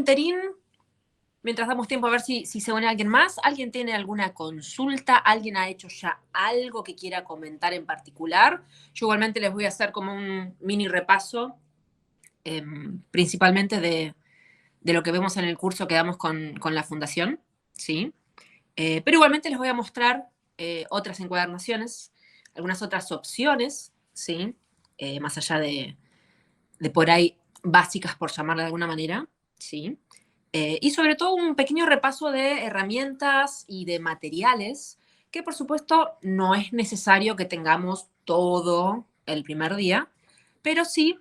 interín, mientras damos tiempo a ver si se une alguien más, ¿alguien tiene alguna consulta? ¿Alguien ha hecho ya algo que quiera comentar en particular? Yo igualmente les voy a hacer como un mini repaso, principalmente de lo que vemos en el curso que damos con la fundación, ¿sí? Pero igualmente les voy a mostrar otras encuadernaciones, algunas otras opciones, ¿sí? Más allá de por ahí básicas, por llamarla de alguna manera, ¿sí? Y sobre todo un pequeño repaso de herramientas y de materiales que, por supuesto, no es necesario que tengamos todo el primer día, pero sí,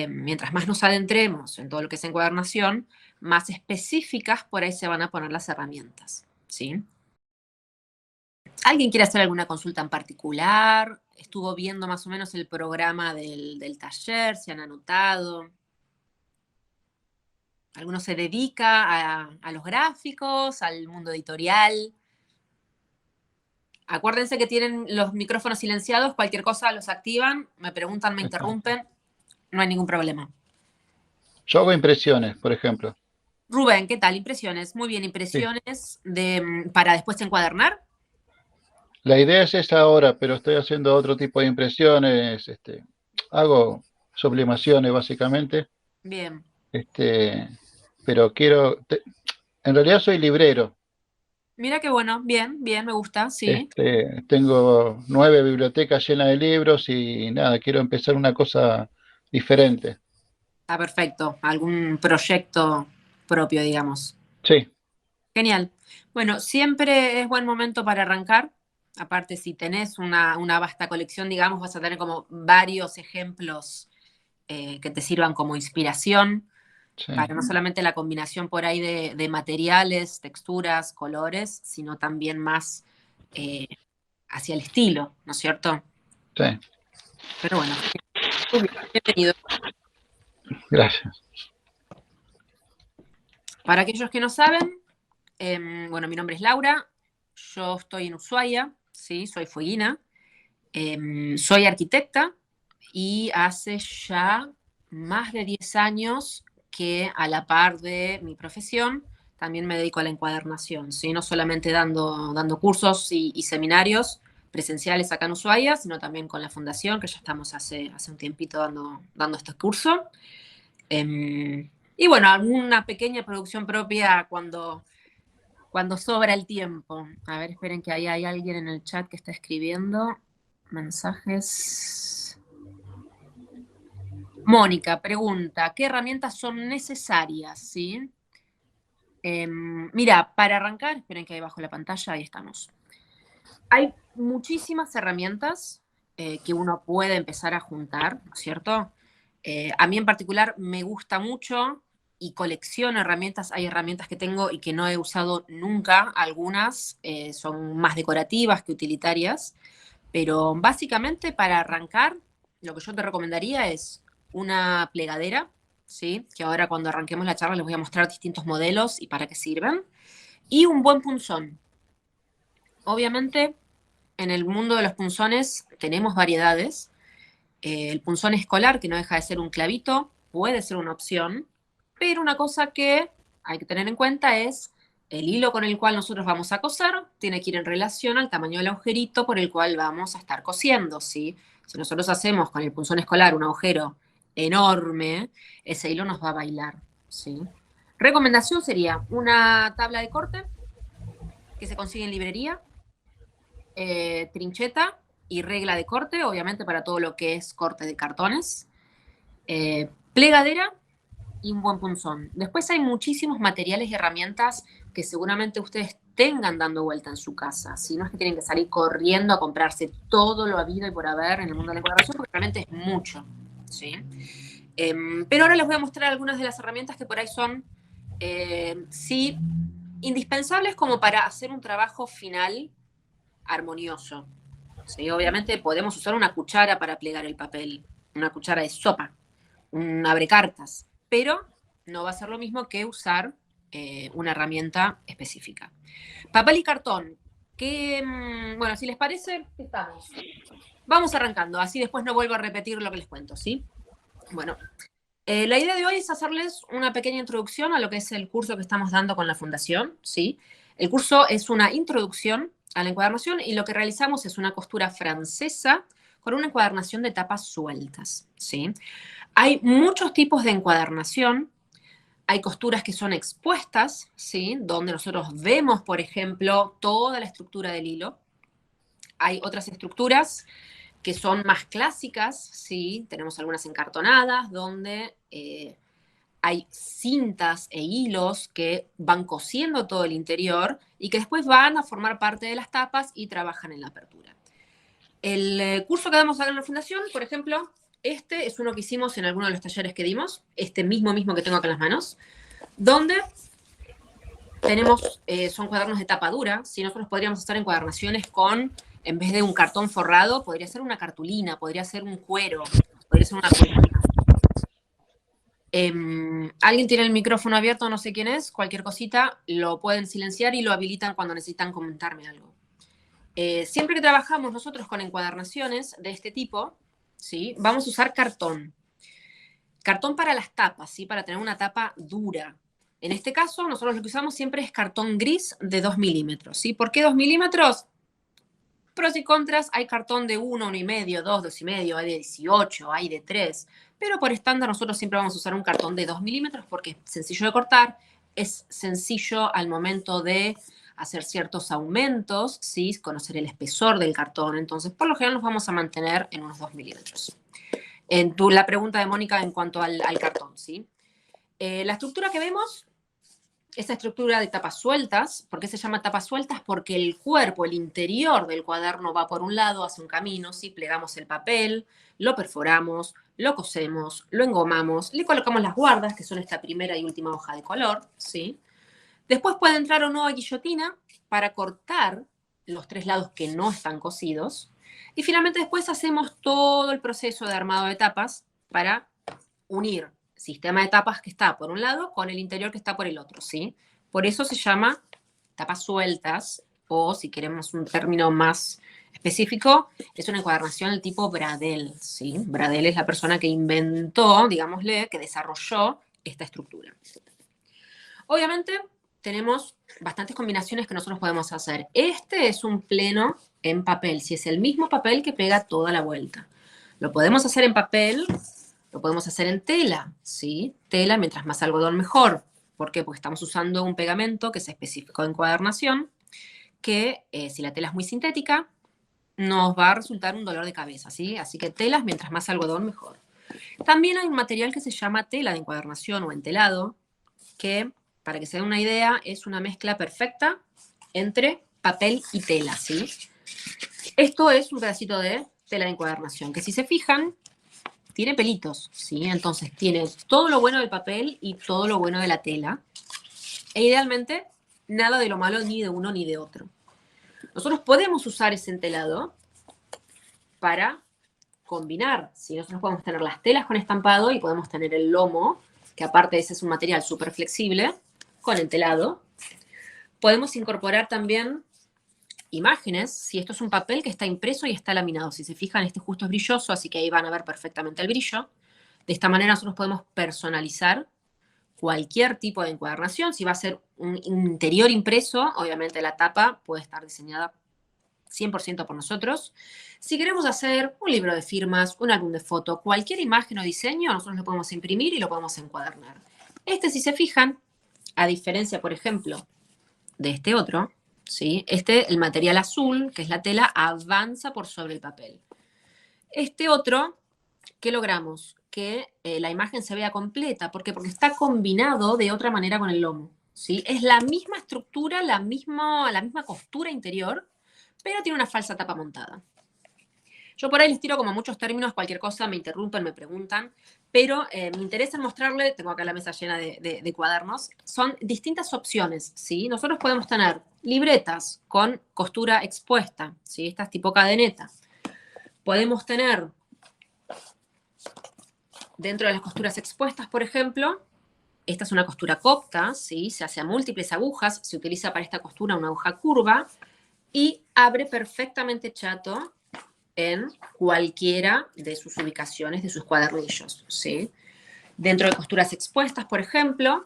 mientras más nos adentremos en todo lo que es encuadernación, más específicas por ahí se van a poner las herramientas, ¿sí? ¿Alguien quiere hacer alguna consulta en particular? ¿Estuvo viendo más o menos el programa del taller? ¿Se han anotado? ¿Alguno se dedica a los gráficos, al mundo editorial? Acuérdense que tienen los micrófonos silenciados, cualquier cosa los activan, me preguntan, me interrumpen, no hay ningún problema. Yo hago impresiones, por ejemplo. Rubén, ¿qué tal? Impresiones, muy bien, Sí. impresiones para después encuadernar. La idea es esa ahora, pero estoy haciendo otro tipo de impresiones. Hago sublimaciones, básicamente. Bien. Este, pero en realidad soy librero. Mira qué bueno, bien, bien, me gusta, sí. Tengo 9 bibliotecas llenas de libros y nada, quiero empezar una cosa diferente. Ah, perfecto. Algún proyecto propio, digamos. Sí, Genial. Bueno, siempre es buen momento para arrancar. Aparte, si tenés una vasta colección, digamos, vas a tener como varios ejemplos que te sirvan como inspiración sí, para no solamente la combinación por ahí de materiales, texturas, colores, sino también más eh, hacia el estilo, ¿no es cierto? sí, Pero bueno, muy bien, bienvenido. gracias. Para aquellos que no saben, bueno, mi nombre es Laura, yo estoy en Ushuaia, ¿sí? Soy fueguina, soy arquitecta y hace ya más de 10 años que a la par de mi profesión también me dedico a la encuadernación, ¿sí? No solamente dando cursos y seminarios presenciales acá en Ushuaia, sino también con la fundación, que ya estamos hace un tiempito dando este curso. Y bueno, alguna pequeña producción propia cuando sobra el tiempo. A ver, esperen que ahí hay alguien en el chat que está escribiendo mensajes. Mónica pregunta, ¿qué herramientas son necesarias? ¿Sí? Mira, para arrancar, esperen que ahí bajo la pantalla, ahí estamos. Hay muchísimas herramientas que uno puede empezar a juntar, ¿no es cierto? A mí en particular me gusta mucho y colecciono herramientas. Hay herramientas que tengo y que no he usado nunca. Algunas son más decorativas que utilitarias. Pero básicamente para arrancar, lo que yo te recomendaría es una plegadera, ¿sí? Que ahora cuando arranquemos la charla les voy a mostrar distintos modelos y para qué sirven. Y un buen punzón. Obviamente, en el mundo de los punzones tenemos variedades. El punzón escolar, que no deja de ser un clavito, puede ser una opción, pero una cosa que hay que tener en cuenta es el hilo con el cual nosotros vamos a coser tiene que ir en relación al tamaño del agujerito por el cual vamos a estar cosiendo, ¿sí? Si nosotros hacemos con el punzón escolar un agujero enorme, ese hilo nos va a bailar, ¿sí? Recomendación sería una tabla de corte que se consigue en librería, trincheta y regla de corte, obviamente para todo lo que es corte de cartones, plegadera y un buen punzón. Después hay muchísimos materiales y herramientas que seguramente ustedes tengan dando vuelta en su casa. Si no es que tienen que salir corriendo a comprarse todo lo habido y por haber en el mundo de la encuadernación, porque realmente es mucho, ¿sí? Pero ahora les voy a mostrar algunas de las herramientas que por ahí son, sí, indispensables como para hacer un trabajo final armonioso. ¿Sí? Obviamente podemos usar una cuchara para plegar el papel, una cuchara de sopa, un abrecartas, pero no va a ser lo mismo que usar una herramienta específica. Papel y cartón, que, bueno, si les parece, estamos. Vamos arrancando, así después no vuelvo a repetir lo que les cuento, ¿sí? Bueno, La idea de hoy es hacerles una pequeña introducción a lo que es el curso que estamos dando con la Fundación, ¿sí? El curso es una introducción a la encuadernación y lo que realizamos es una costura francesa con una encuadernación de tapas sueltas, ¿sí? Hay muchos tipos de encuadernación. Hay costuras que son expuestas, ¿sí? Donde nosotros vemos, por ejemplo, toda la estructura del hilo. Hay otras estructuras que son más clásicas, ¿sí? Tenemos algunas encartonadas donde hay cintas e hilos que van cosiendo todo el interior y que después van a formar parte de las tapas y trabajan en la apertura. El curso que damos acá en la Fundación, por ejemplo, este es uno que hicimos en alguno de los talleres que dimos, este mismo que tengo acá en las manos, donde tenemos, son cuadernos de tapa dura. Si nosotros podríamos hacer encuadernaciones con, en vez de un cartón forrado, podría ser una cartulina, podría ser un cuero, podría ser una cuerita. Alguien tiene el micrófono abierto, no sé quién es, cualquier cosita, lo pueden silenciar y lo habilitan cuando necesitan comentarme algo. Siempre que trabajamos nosotros con encuadernaciones de este tipo, ¿sí? Vamos a usar cartón. Cartón para las tapas, ¿sí? Para tener una tapa dura. En este caso, nosotros lo que usamos siempre es cartón gris de 2 milímetros, ¿sí? ¿Por qué 2 milímetros? Pros y contras, hay cartón de 1, 1,5, 2, 2,5, hay de 18, hay de 3, pero por estándar nosotros siempre vamos a usar un cartón de 2 milímetros porque es sencillo de cortar, es sencillo al momento de hacer ciertos aumentos, ¿sí? Conocer el espesor del cartón, entonces por lo general nos vamos a mantener en unos 2 milímetros. La pregunta de Mónica en cuanto al cartón, ¿sí? La estructura que vemos, esa estructura de tapas sueltas. ¿Por qué se llama tapas sueltas? Porque el cuerpo, el interior del cuaderno va por un lado, hace un camino, ¿sí? Plegamos el papel, lo perforamos, lo cosemos, lo engomamos, le colocamos las guardas, que son esta primera y última hoja de color, ¿sí? Después puede entrar o no a guillotina para cortar los 3 lados que no están cosidos. Y finalmente después hacemos todo el proceso de armado de tapas para unir sistema de tapas que está por un lado con el interior que está por el otro, ¿sí? Por eso se llama tapas sueltas, o si queremos un término más específico, es una encuadernación del tipo Bradel, ¿sí? Bradel es la persona que inventó, digámosle, que desarrolló esta estructura. Obviamente, tenemos bastantes combinaciones que nosotros podemos hacer. Este es un pleno en papel, si es el mismo papel que pega toda la vuelta. Lo podemos hacer en papel, lo podemos hacer en tela, ¿sí? Tela, mientras más algodón mejor. ¿Por qué? Porque estamos usando un pegamento que es específico de encuadernación, que si la tela es muy sintética, nos va a resultar un dolor de cabeza, ¿sí? Así que telas, mientras más algodón mejor. También hay un material que se llama tela de encuadernación o entelado, que, para que se den una idea, es una mezcla perfecta entre papel y tela, ¿sí? Esto es un pedacito de tela de encuadernación, que si se fijan, tiene pelitos, ¿sí? Entonces tiene todo lo bueno del papel y todo lo bueno de la tela. E idealmente, nada de lo malo ni de uno ni de otro. Nosotros podemos usar ese entelado para combinar, ¿sí? Nosotros podemos tener las telas con estampado y podemos tener el lomo, que aparte de ese es un material súper flexible, con entelado. Podemos incorporar también imágenes, si esto es un papel que está impreso y está laminado. Si se fijan, este justo es brilloso, así que ahí van a ver perfectamente el brillo. De esta manera nosotros podemos personalizar cualquier tipo de encuadernación. Si va a ser un interior impreso, obviamente la tapa puede estar diseñada 100% por nosotros. Si queremos hacer un libro de firmas, un álbum de foto, cualquier imagen o diseño, nosotros lo podemos imprimir y lo podemos encuadernar. Este, si se fijan, a diferencia, por ejemplo, de este otro, ¿sí? El material azul, que es la tela, avanza por sobre el papel. Este otro, ¿qué logramos? Que la imagen se vea completa. ¿Por qué? Porque está combinado de otra manera con el lomo, ¿sí? Es la misma estructura, la misma costura interior, pero tiene una falsa tapa montada. Yo por ahí les tiro como muchos términos, cualquier cosa, me interrumpen, me preguntan, pero me interesa mostrarle, tengo acá la mesa llena de cuadernos, son distintas opciones, ¿sí? Nosotros podemos tener libretas con costura expuesta, ¿sí? Esta es tipo cadeneta. Podemos tener, dentro de las costuras expuestas, por ejemplo, esta es una costura copta, ¿sí? Se hace a múltiples agujas, se utiliza para esta costura una aguja curva y abre perfectamente chato en cualquiera de sus ubicaciones, de sus cuadernillos, ¿sí? Dentro de costuras expuestas, por ejemplo,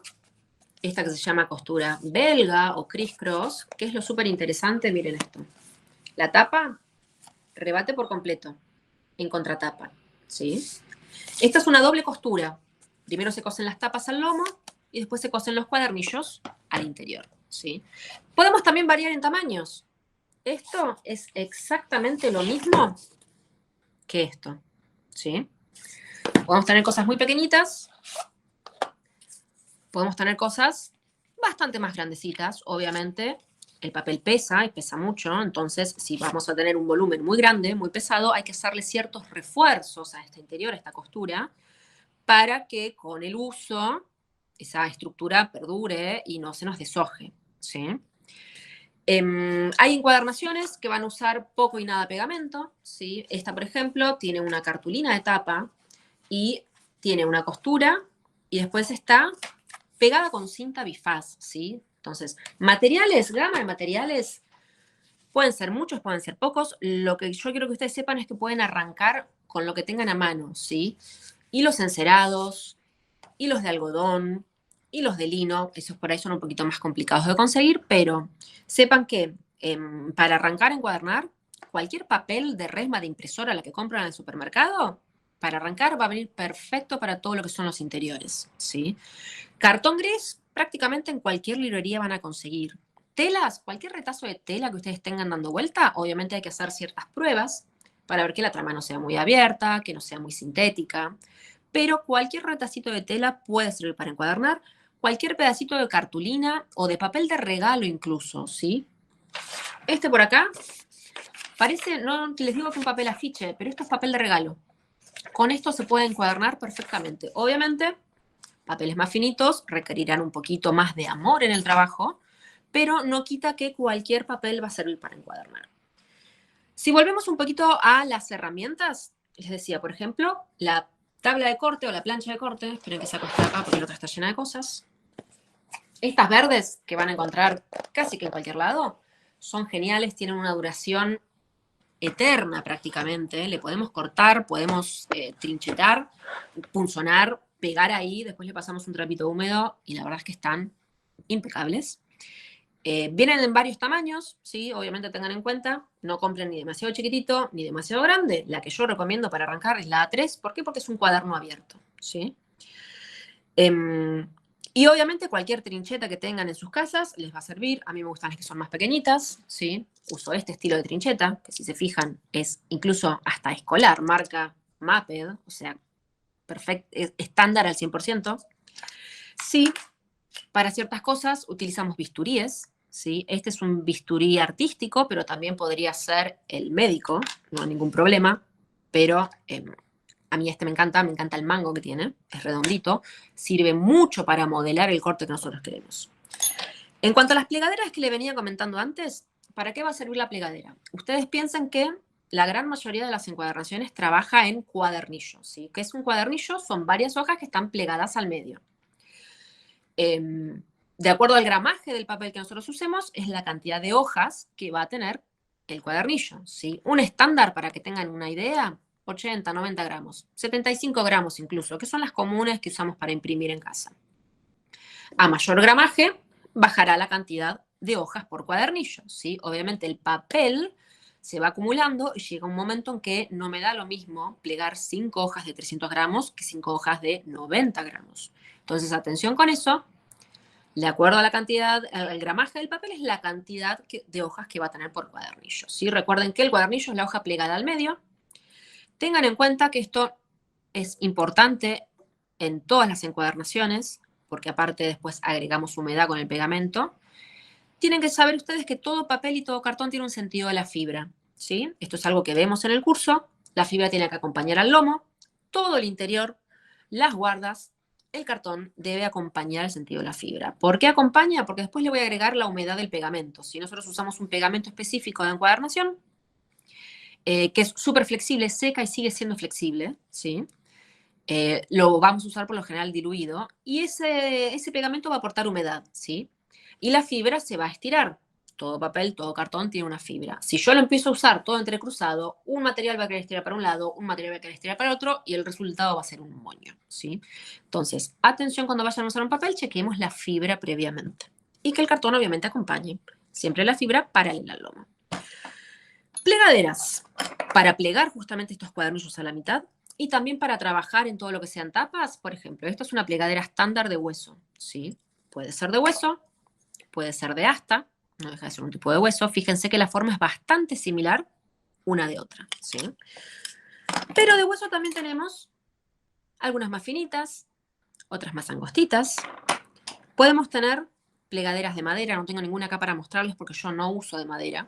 esta que se llama costura belga o criss-cross, que es lo súper interesante, miren esto. La tapa rebate por completo en contratapa, ¿sí? Esta es una doble costura. Primero se cosen las tapas al lomo y después se cosen los cuadernillos al interior, ¿sí? Podemos también variar en tamaños. Esto es exactamente lo mismo que esto, ¿sí? Podemos tener cosas muy pequeñitas, podemos tener cosas bastante más grandecitas, obviamente. El papel pesa y pesa mucho, entonces si vamos a tener un volumen muy grande, muy pesado, hay que hacerle ciertos refuerzos a este interior, a esta costura, para que con el uso esa estructura perdure y no se nos deshoje, ¿sí? Hay encuadernaciones que van a usar poco y nada pegamento, ¿sí? Esta, por ejemplo, tiene una cartulina de tapa y tiene una costura y después está pegada con cinta bifaz, ¿sí? Entonces, materiales, gama de materiales, pueden ser muchos, pueden ser pocos. Lo que yo quiero que ustedes sepan es que pueden arrancar con lo que tengan a mano, ¿sí? Hilos encerados, hilos de algodón, hilos de lino, esos por ahí son un poquito más complicados de conseguir, pero sepan que para arrancar a encuadernar, cualquier papel de resma de impresora, la que compran en el supermercado, para arrancar va a venir perfecto para todo lo que son los interiores, ¿sí? Cartón gris, prácticamente en cualquier librería van a conseguir. Telas, cualquier retazo de tela que ustedes tengan dando vuelta, obviamente hay que hacer ciertas pruebas para ver que la trama no sea muy abierta, que no sea muy sintética, pero cualquier retacito de tela puede servir para encuadernar, cualquier pedacito de cartulina o de papel de regalo incluso, ¿sí? Este por acá parece, no les digo que un papel afiche, pero esto es papel de regalo. Con esto se puede encuadernar perfectamente. Obviamente, papeles más finitos requerirán un poquito más de amor en el trabajo, pero no quita que cualquier papel va a servir para encuadernar. Si volvemos un poquito a las herramientas, les decía, por ejemplo, la tabla de corte o la plancha de corte, esperen que saco esta acá porque la otra está llena de cosas. Estas verdes que van a encontrar casi que en cualquier lado, son geniales, tienen una duración eterna prácticamente. Le podemos cortar, podemos trinchetar, punzonar, pegar ahí, después le pasamos un trapito húmedo y la verdad es que están impecables. Vienen en varios tamaños, ¿sí? Obviamente tengan en cuenta, no compren ni demasiado chiquitito ni demasiado grande. La que yo recomiendo para arrancar es la A3. ¿Por qué? Porque es un cuaderno abierto, ¿sí? Y obviamente cualquier trincheta que tengan en sus casas les va a servir. A mí me gustan las que son más pequeñitas, ¿sí? Uso este estilo de trincheta, que si se fijan es incluso hasta escolar, marca Maped, o sea, perfecto, estándar al 100%. Sí, para ciertas cosas utilizamos bisturíes, ¿sí? Este es un bisturí artístico, pero también podría ser el médico, no hay ningún problema, pero a mí este me encanta el mango que tiene, es redondito, sirve mucho para modelar el corte que nosotros queremos. En cuanto a las plegaderas que le venía comentando antes, ¿para qué va a servir la plegadera? Ustedes piensan que la gran mayoría de las encuadernaciones trabaja en cuadernillos, ¿sí? ¿Qué es un cuadernillo? Son varias hojas que están plegadas al medio. De acuerdo al gramaje del papel que nosotros usemos, es la cantidad de hojas que va a tener el cuadernillo, ¿sí? Un estándar, para que tengan una idea, 80, 90 gramos, 75 gramos incluso, que son las comunes que usamos para imprimir en casa. A mayor gramaje, bajará la cantidad de hojas por cuadernillo, ¿sí? Obviamente el papel se va acumulando y llega un momento en que no me da lo mismo plegar 5 hojas de 300 gramos que 5 hojas de 90 gramos. Entonces, atención con eso. De acuerdo a la cantidad, el gramaje del papel es la cantidad de hojas que va a tener por cuadernillo, ¿sí? Recuerden que el cuadernillo es la hoja plegada al medio. Tengan en cuenta que esto es importante en todas las encuadernaciones, porque aparte después agregamos humedad con el pegamento. Tienen que saber ustedes que todo papel y todo cartón tiene un sentido de la fibra, ¿sí? Esto es algo que vemos en el curso. La fibra tiene que acompañar al lomo, todo el interior, las guardas, el cartón debe acompañar el sentido de la fibra. ¿Por qué acompaña? Porque después le voy a agregar la humedad del pegamento. Si nosotros usamos un pegamento específico de encuadernación, que es súper flexible, seca y sigue siendo flexible, ¿sí? Lo vamos a usar por lo general diluido, y ese pegamento va a aportar humedad, ¿sí? Y la fibra se va a estirar. todo papel, todo cartón tiene una fibra. Si yo lo empiezo a usar todo entrecruzado, un material va a querer estirar para un lado, un material va a querer estirar para el otro y el resultado va a ser un moño, ¿sí? Entonces, atención cuando vayan a usar un papel, chequemos la fibra previamente. Y que el cartón obviamente acompañe. Siempre la fibra paralela al lomo. Plegaderas. Para plegar justamente estos cuadernillos a la mitad y también para trabajar en todo lo que sean tapas. Por ejemplo, esto es una plegadera estándar de hueso, ¿sí? Puede ser de hueso, puede ser de asta, no deja de ser un tipo de hueso. Fíjense que la forma es bastante similar una de otra, ¿sí? Pero de hueso también tenemos algunas más finitas, otras más angostitas. Podemos tener plegaderas de madera, no tengo ninguna acá para mostrarles porque yo no uso de madera.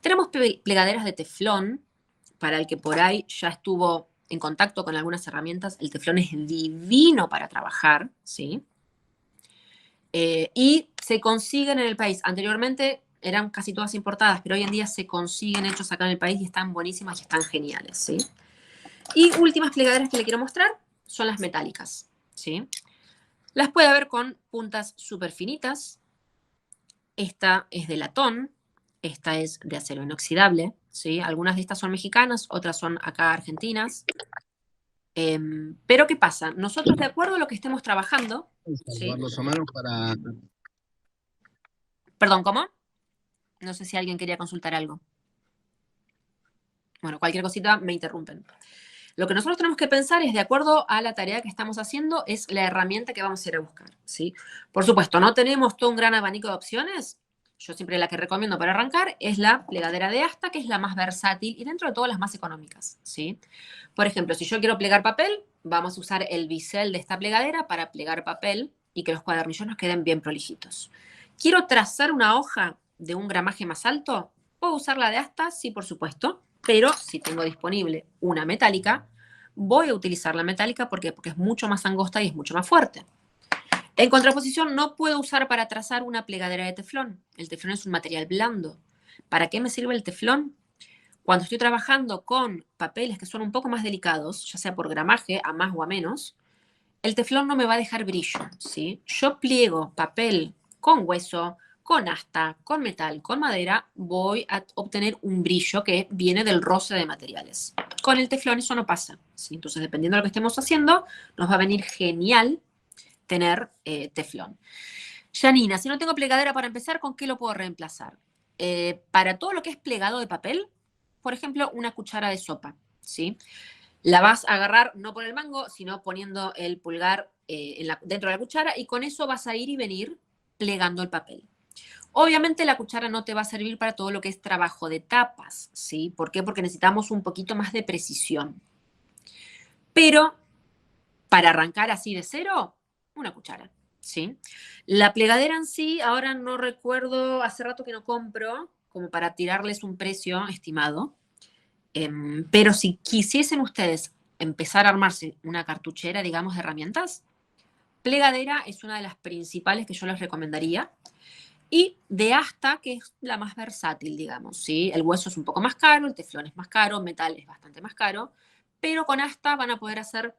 Tenemos plegaderas de teflón, para el que por ahí ya estuvo en contacto con algunas herramientas. El teflón es divino para trabajar, ¿sí? Y se consiguen en el país. Anteriormente eran casi todas importadas, pero hoy en día se consiguen hechos acá en el país y están buenísimas y están geniales, ¿sí? Y últimas plegaderas que le quiero mostrar son las metálicas, ¿sí? Las puede haber con puntas súper finitas. Esta es de latón, esta es de acero inoxidable, ¿sí? Algunas de estas son mexicanas, otras son acá argentinas. Pero ¿qué pasa? Nosotros, de acuerdo a lo que estemos trabajando, ¿sí? Perdón, ¿cómo? No sé si alguien quería consultar algo. Bueno, cualquier cosita me interrumpen. Lo que nosotros tenemos que pensar es, de acuerdo a la tarea que estamos haciendo, es la herramienta que vamos a ir a buscar, ¿sí? Por supuesto, no tenemos todo un gran abanico de opciones. Yo siempre la que recomiendo para arrancar es la plegadera de asta, que es la más versátil y dentro de todas las más económicas, ¿sí? Por ejemplo, si yo quiero plegar papel, vamos a usar el bisel de esta plegadera para plegar papel y que los cuadernillos nos queden bien prolijitos. ¿Quiero trazar una hoja de un gramaje más alto? ¿Puedo usar la de asta? Sí, por supuesto. Pero si tengo disponible una metálica, voy a utilizar la metálica porque es mucho más angosta y es mucho más fuerte. En contraposición, no puedo usar para trazar una plegadera de teflón. El teflón es un material blando. ¿Para qué me sirve el teflón? Cuando estoy trabajando con papeles que son un poco más delicados, ya sea por gramaje, a más o a menos, el teflón no me va a dejar brillo, ¿sí? Yo pliego papel con hueso, con asta, con metal, con madera, voy a obtener un brillo que viene del roce de materiales. Con el teflón eso no pasa, ¿sí? Entonces, dependiendo de lo que estemos haciendo, nos va a venir genial tener teflón. Janina, si no tengo plegadera para empezar, ¿con qué lo puedo reemplazar? Para todo lo que es plegado de papel, por ejemplo, una cuchara de sopa, ¿sí? La vas a agarrar no por el mango, sino poniendo el pulgar dentro de la cuchara y con eso vas a ir y venir plegando el papel. Obviamente la cuchara no te va a servir para todo lo que es trabajo de tapas, ¿sí? ¿Por qué? Porque necesitamos un poquito más de precisión. Pero para arrancar así de cero, una cuchara, ¿sí? La plegadera en sí, ahora no recuerdo, hace rato que no compro, como para tirarles un precio estimado. Pero si quisiesen ustedes empezar a armarse una cartuchera, digamos, de herramientas, plegadera es una de las principales que yo les recomendaría. Y de asta, que es la más versátil, digamos, ¿sí? El hueso es un poco más caro, el teflón es más caro, metal es bastante más caro, pero con asta van a poder hacer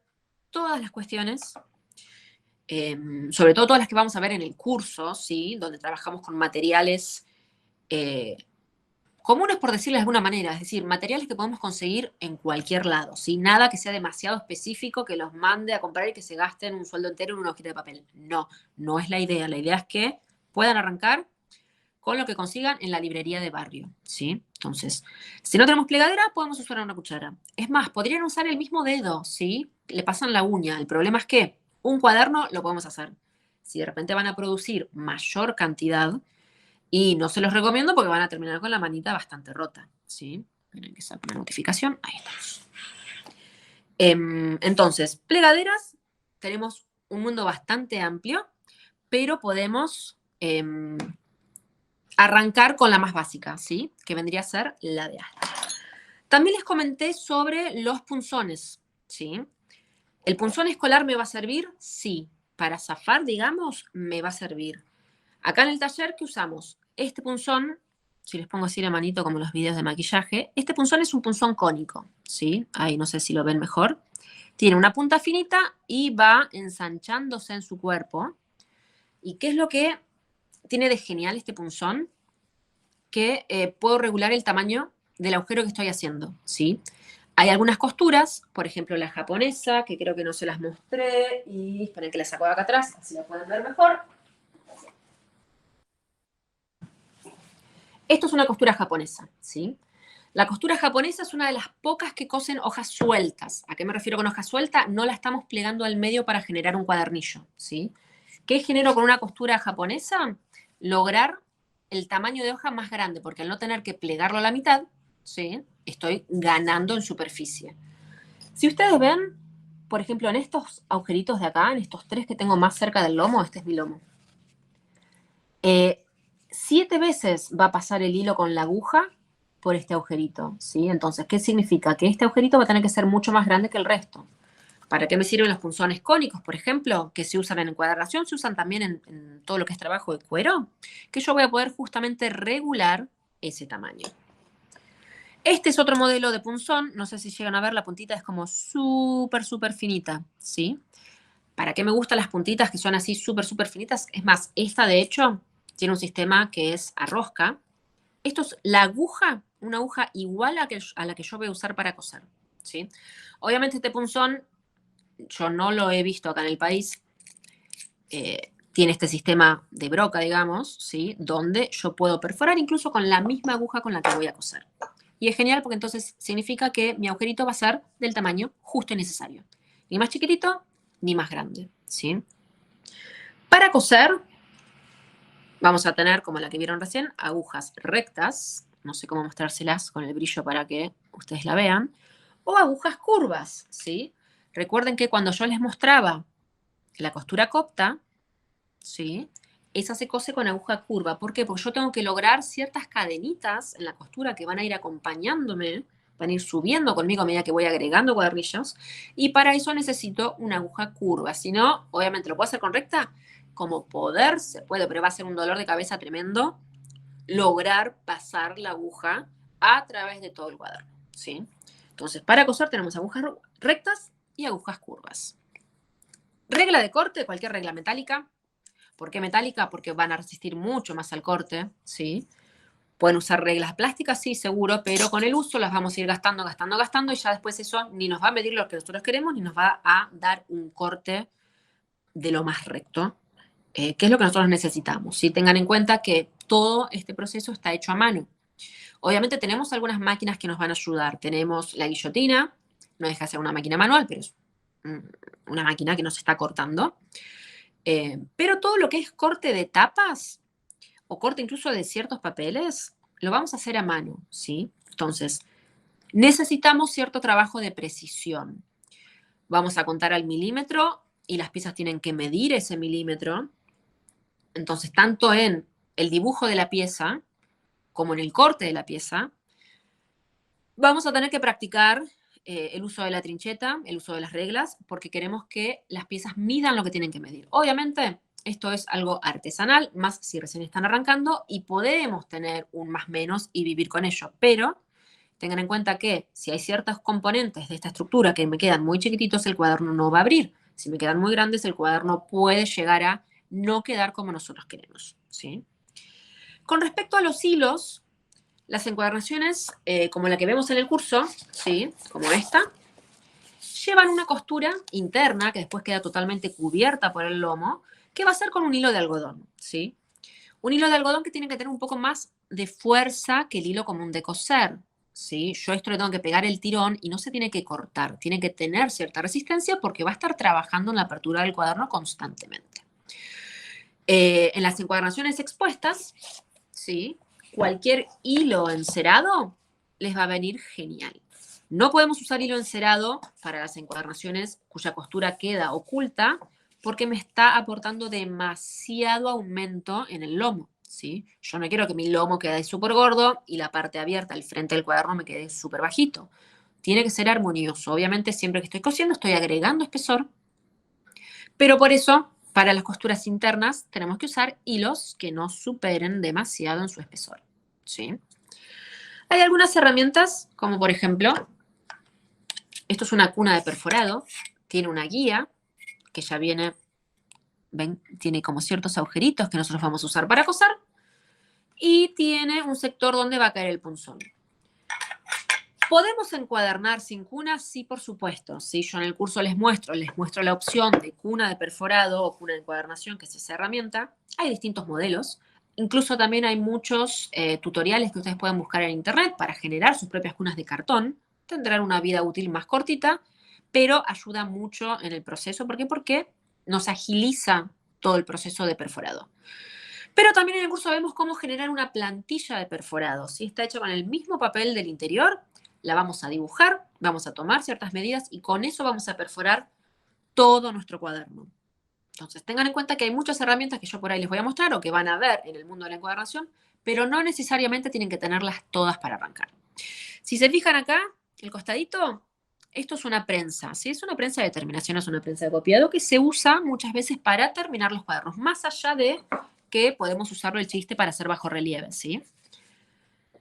todas las cuestiones, sobre todo todas las que vamos a ver en el curso, ¿sí? Donde trabajamos con materiales comunes, por decirlo de alguna manera, es decir, materiales que podemos conseguir en cualquier lado, ¿sí? Nada que sea demasiado específico, que los mande a comprar y que se gasten un sueldo entero en una hojita de papel. No, no es la idea. La idea es que puedan arrancar con lo que consigan en la librería de barrio, ¿sí? Entonces, si no tenemos plegadera, podemos usar una cuchara. Es más, podrían usar el mismo dedo, ¿sí? Le pasan la uña. El problema es que un cuaderno lo podemos hacer. Si de repente van a producir mayor cantidad, y no se los recomiendo porque van a terminar con la manita bastante rota, ¿sí? Miren que saco una notificación. Ahí estamos. Entonces, plegaderas, tenemos un mundo bastante amplio, pero podemos arrancar con la más básica, ¿sí? Que vendría a ser la de asta. También les comenté sobre los punzones, ¿sí? ¿El punzón escolar me va a servir? Sí. Para zafar, digamos, me va a servir. Acá en el taller, ¿qué usamos? Este punzón, si les pongo así la manito como en los videos de maquillaje, este punzón es un punzón cónico, ¿sí? Ahí no sé si lo ven mejor. Tiene una punta finita y va ensanchándose en su cuerpo. ¿Y qué es lo que tiene de genial este punzón? que puedo regular el tamaño del agujero que estoy haciendo, ¿sí? Hay algunas costuras, por ejemplo la japonesa, que creo que no se las mostré, y esperen que la saco de acá atrás, así la pueden ver mejor. Esto es una costura japonesa, ¿sí? La costura japonesa es una de las pocas que cosen hojas sueltas. ¿A qué me refiero con hoja suelta? No la estamos plegando al medio para generar un cuadernillo, ¿sí? ¿Qué genero con una costura japonesa? Lograr el tamaño de hoja más grande, porque al no tener que plegarlo a la mitad, ¿sí? Estoy ganando en superficie. Si ustedes ven, por ejemplo, en estos agujeritos de acá, en estos 3 que tengo más cerca del lomo, este es mi lomo, 7 veces va a pasar el hilo con la aguja por este agujerito, ¿sí? Entonces, ¿qué significa? Que este agujerito va a tener que ser mucho más grande que el resto. ¿Para qué me sirven los punzones cónicos, por ejemplo? Que se usan en encuadernación, se usan también en todo lo que es trabajo de cuero, que yo voy a poder justamente regular ese tamaño. Este es otro modelo de punzón, no sé si llegan a ver, la puntita es como súper finita, ¿sí? ¿Para qué me gustan las puntitas que son así súper finitas? Es más, esta de hecho tiene un sistema que es a rosca. Esto es la aguja, una aguja igual a la que yo voy a usar para coser, ¿sí? Obviamente este punzón yo no lo he visto acá en el país. Tiene este sistema de broca, digamos, ¿sí? Donde yo puedo perforar incluso con la misma aguja con la que voy a coser. Y es genial porque entonces significa que mi agujerito va a ser del tamaño justo y necesario. Ni más chiquitito, ni más grande, ¿sí? Para coser, vamos a tener, como la que vieron recién, agujas rectas. No sé cómo mostrárselas con el brillo para que ustedes la vean. O agujas curvas, ¿sí? Recuerden que cuando yo les mostraba la costura copta, ¿sí? Esa se cose con aguja curva. ¿Por qué? Porque yo tengo que lograr ciertas cadenitas en la costura que van a ir acompañándome, van a ir subiendo conmigo a medida que voy agregando cuadernillos, y para eso necesito una aguja curva. Si no, obviamente lo puedo hacer con recta, como poder se puede, pero va a ser un dolor de cabeza tremendo lograr pasar la aguja a través de todo el cuaderno, ¿sí? Entonces, para coser tenemos agujas rectas y agujas curvas. Regla de corte, cualquier regla metálica. ¿Por qué metálica? Porque van a resistir mucho más al corte, ¿sí? Pueden usar reglas plásticas, sí, seguro, pero con el uso las vamos a ir gastando, y ya después eso ni nos va a medir lo que nosotros queremos, ni nos va a dar un corte de lo más recto, que es lo que nosotros necesitamos, ¿sí? Tengan en cuenta que todo este proceso está hecho a mano. Obviamente tenemos algunas máquinas que nos van a ayudar. Tenemos la guillotina, no deja de ser una máquina manual, pero es una máquina que nos está cortando. Pero todo lo que es corte de tapas o corte incluso de ciertos papeles, lo vamos a hacer a mano, ¿sí? Entonces, necesitamos cierto trabajo de precisión. Vamos a contar al milímetro y las piezas tienen que medir ese milímetro. Entonces, tanto en el dibujo de la pieza como en el corte de la pieza, vamos a tener que practicar el uso de la trincheta, el uso de las reglas, porque queremos que las piezas midan lo que tienen que medir. Obviamente, esto es algo artesanal, más si recién están arrancando, y podemos tener un más menos y vivir con ello, pero tengan en cuenta que si hay ciertos componentes de esta estructura que me quedan muy chiquititos, el cuaderno no va a abrir. Si me quedan muy grandes, el cuaderno puede llegar a no quedar como nosotros queremos, ¿sí? Con respecto a los hilos, las encuadernaciones, como la que vemos en el curso, ¿sí? Como esta, llevan una costura interna que después queda totalmente cubierta por el lomo, que va a ser con un hilo de algodón, ¿sí? Un hilo de algodón que tiene que tener un poco más de fuerza que el hilo común de coser, ¿sí? Yo esto le tengo que pegar el tirón y no se tiene que cortar, tiene que tener cierta resistencia porque va a estar trabajando en la apertura del cuaderno constantemente. En las encuadernaciones expuestas, ¿sí? Cualquier hilo encerado les va a venir genial. No podemos usar hilo encerado para las encuadernaciones cuya costura queda oculta porque me está aportando demasiado aumento en el lomo, ¿sí? Yo no quiero que mi lomo quede súper gordo y la parte abierta, el frente del cuaderno, me quede súper bajito. Tiene que ser armonioso. Obviamente, siempre que estoy cosiendo, estoy agregando espesor, pero por eso, para las costuras internas, tenemos que usar hilos que no superen demasiado en su espesor, ¿sí? Hay algunas herramientas, como por ejemplo, esto es una cuna de perforado, tiene una guía que ya viene, ven, tiene como ciertos agujeritos que nosotros vamos a usar para coser. y tiene un sector donde va a caer el punzón. ¿Podemos encuadernar sin cuna? Sí, por supuesto. ¿Sí? Yo en el curso les muestro la opción de cuna de perforado o cuna de encuadernación, que es esa herramienta. Hay distintos modelos. Incluso también hay muchos tutoriales que ustedes pueden buscar en internet para generar sus propias cunas de cartón. Tendrán una vida útil más cortita, pero ayuda mucho en el proceso. ¿Por qué? Porque nos agiliza todo el proceso de perforado. Pero también en el curso vemos cómo generar una plantilla de perforado. ¿Sí? Está hecha con el mismo papel del interior, la vamos a dibujar, vamos a tomar ciertas medidas y con eso vamos a perforar todo nuestro cuaderno. Entonces, tengan en cuenta que hay muchas herramientas que yo por ahí les voy a mostrar o que van a ver en el mundo de la encuadernación, pero no necesariamente tienen que tenerlas todas para arrancar. Si se fijan acá, el costadito, esto es una prensa, ¿sí? Es una prensa de terminación, es una prensa de copiado que se usa muchas veces para terminar los cuadernos, más allá de que podemos usarlo el chiste para hacer bajo relieve, ¿sí?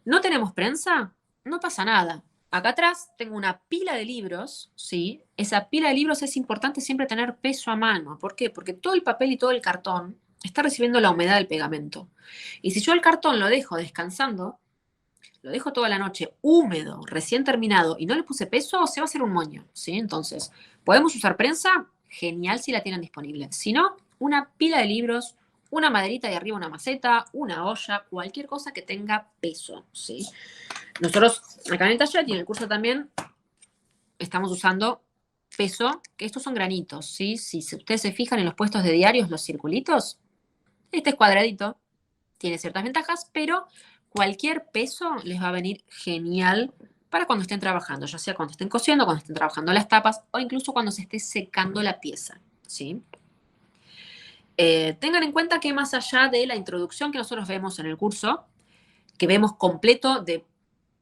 ¿No tenemos prensa? No pasa nada. Acá atrás tengo una pila de libros, ¿sí? Esa pila de libros es importante siempre tener peso a mano. ¿Por qué? Porque todo el papel y todo el cartón está recibiendo la humedad del pegamento. Y si yo el cartón lo dejo descansando, lo dejo toda la noche húmedo, recién terminado, y no le puse peso, se va a hacer un moño, ¿sí? Entonces, ¿podemos usar prensa? Genial si la tienen disponible. Si no, una pila de libros, una maderita y arriba una maceta, una olla, cualquier cosa que tenga peso, ¿sí? Nosotros acá en el taller y en el curso también estamos usando peso, que estos son granitos, ¿sí? Si ustedes se fijan en los puestos de diarios, los circulitos, este es cuadradito, tiene ciertas ventajas, pero cualquier peso les va a venir genial para cuando estén trabajando, ya sea cuando estén cosiendo, cuando estén trabajando las tapas o incluso cuando se esté secando la pieza, ¿sí? Tengan en cuenta que más allá de la introducción que nosotros vemos en el curso, que vemos completo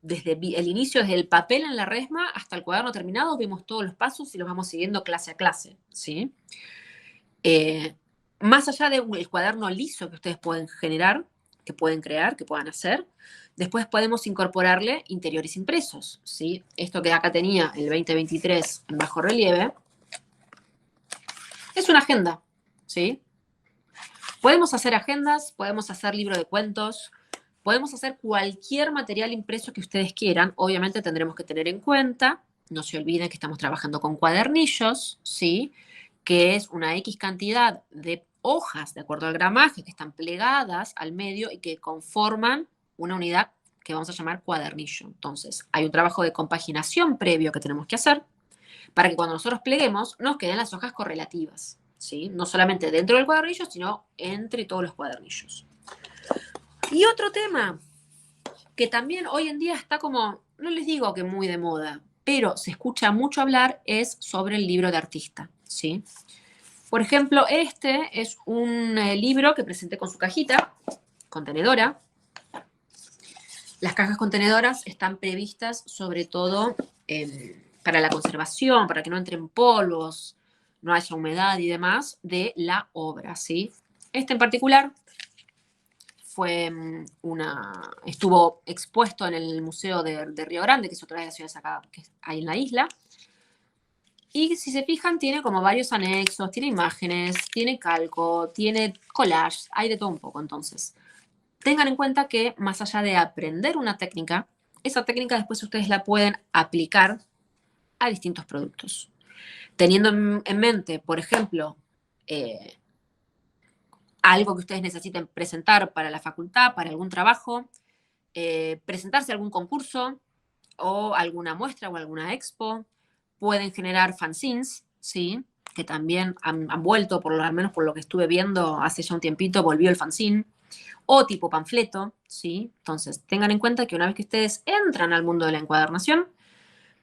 desde el inicio, desde el papel en la resma hasta el cuaderno terminado, vemos todos los pasos y los vamos siguiendo clase a clase, ¿sí? Más allá del cuaderno liso que ustedes pueden generar, que pueden crear, que puedan hacer, después podemos incorporarle interiores impresos, ¿sí? Esto que acá tenía el 2023 en bajo relieve, es una agenda, ¿sí? Podemos hacer agendas, podemos hacer libro de cuentos, podemos hacer cualquier material impreso que ustedes quieran. Obviamente tendremos que tener en cuenta, no se olviden que estamos trabajando con cuadernillos, ¿sí? Que es una X cantidad de hojas, de acuerdo al gramaje, que están plegadas al medio y que conforman una unidad que vamos a llamar cuadernillo. Entonces, hay un trabajo de compaginación previo que tenemos que hacer para que cuando nosotros pleguemos nos queden las hojas correlativas, ¿sí? No solamente dentro del cuadernillo, sino entre todos los cuadernillos. Y otro tema que también hoy en día está como, no les digo que muy de moda, pero se escucha mucho hablar es sobre el libro de artista, ¿sí? Por ejemplo, este es un libro que presenté con su cajita contenedora. Las cajas contenedoras están previstas sobre todo para la conservación, para que no entren polvos, no haya humedad y demás de la obra, ¿sí? Este en particular estuvo expuesto en el Museo de Río Grande, que es otra de las ciudades acá que hay en la isla. Y si se fijan, tiene como varios anexos, tiene imágenes, tiene calco, tiene collage, hay de todo un poco. Entonces, tengan en cuenta que más allá de aprender una técnica, esa técnica después ustedes la pueden aplicar a distintos productos. Teniendo en mente, por ejemplo, algo que ustedes necesiten presentar para la facultad, para algún trabajo, presentarse a algún concurso o alguna muestra o alguna expo. Pueden generar fanzines, ¿sí? Que también han vuelto, al menos por lo que estuve viendo hace ya un tiempito, volvió el fanzine. O tipo panfleto, ¿sí? Entonces, tengan en cuenta que una vez que ustedes entran al mundo de la encuadernación,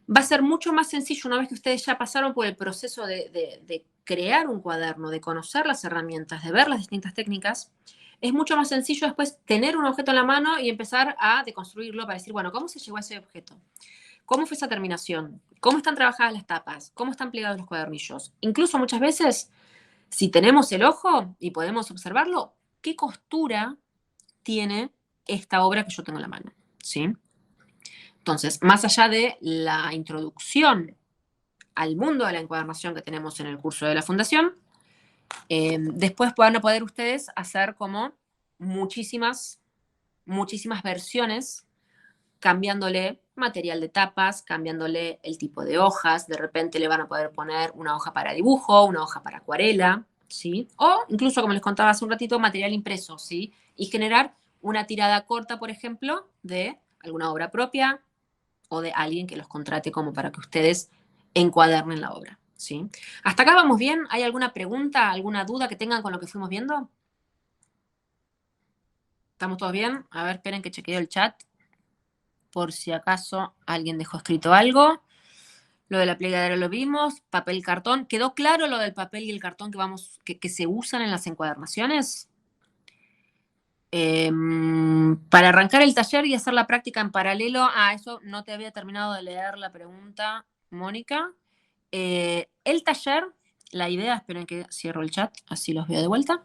va a ser mucho más sencillo una vez que ustedes ya pasaron por el proceso de crear un cuaderno, de conocer las herramientas, de ver las distintas técnicas. Es mucho más sencillo después tener un objeto en la mano y empezar a deconstruirlo para decir, bueno, ¿cómo se llegó a ese objeto? ¿Cómo fue esa terminación? ¿Cómo están trabajadas las tapas? ¿Cómo están plegados los cuadernillos? Incluso muchas veces, si tenemos el ojo y podemos observarlo, ¿qué costura tiene esta obra que yo tengo en la mano? ¿Sí? Entonces, más allá de la introducción al mundo de la encuadernación que tenemos en el curso de la Fundación, después van a poder ustedes hacer como muchísimas muchísimas versiones, cambiándole material de tapas, cambiándole el tipo de hojas. De repente le van a poder poner una hoja para dibujo, una hoja para acuarela, ¿sí? O incluso, como les contaba hace un ratito, material impreso, ¿sí? Y generar una tirada corta, por ejemplo, de alguna obra propia o de alguien que los contrate como para que ustedes encuadernen la obra, ¿sí? ¿Hasta acá vamos bien? ¿Hay alguna pregunta, alguna duda que tengan con lo que fuimos viendo? ¿Estamos todos bien? A ver, esperen que chequeo el chat por si acaso alguien dejó escrito algo. Lo de la plegadera lo vimos, papel, cartón. ¿Quedó claro lo del papel y el cartón que se usan en las encuadernaciones? Para arrancar el taller y hacer la práctica en paralelo, eso no te había terminado de leer la pregunta, Mónica. El taller, la idea, esperen que cierro el chat, así los veo de vuelta.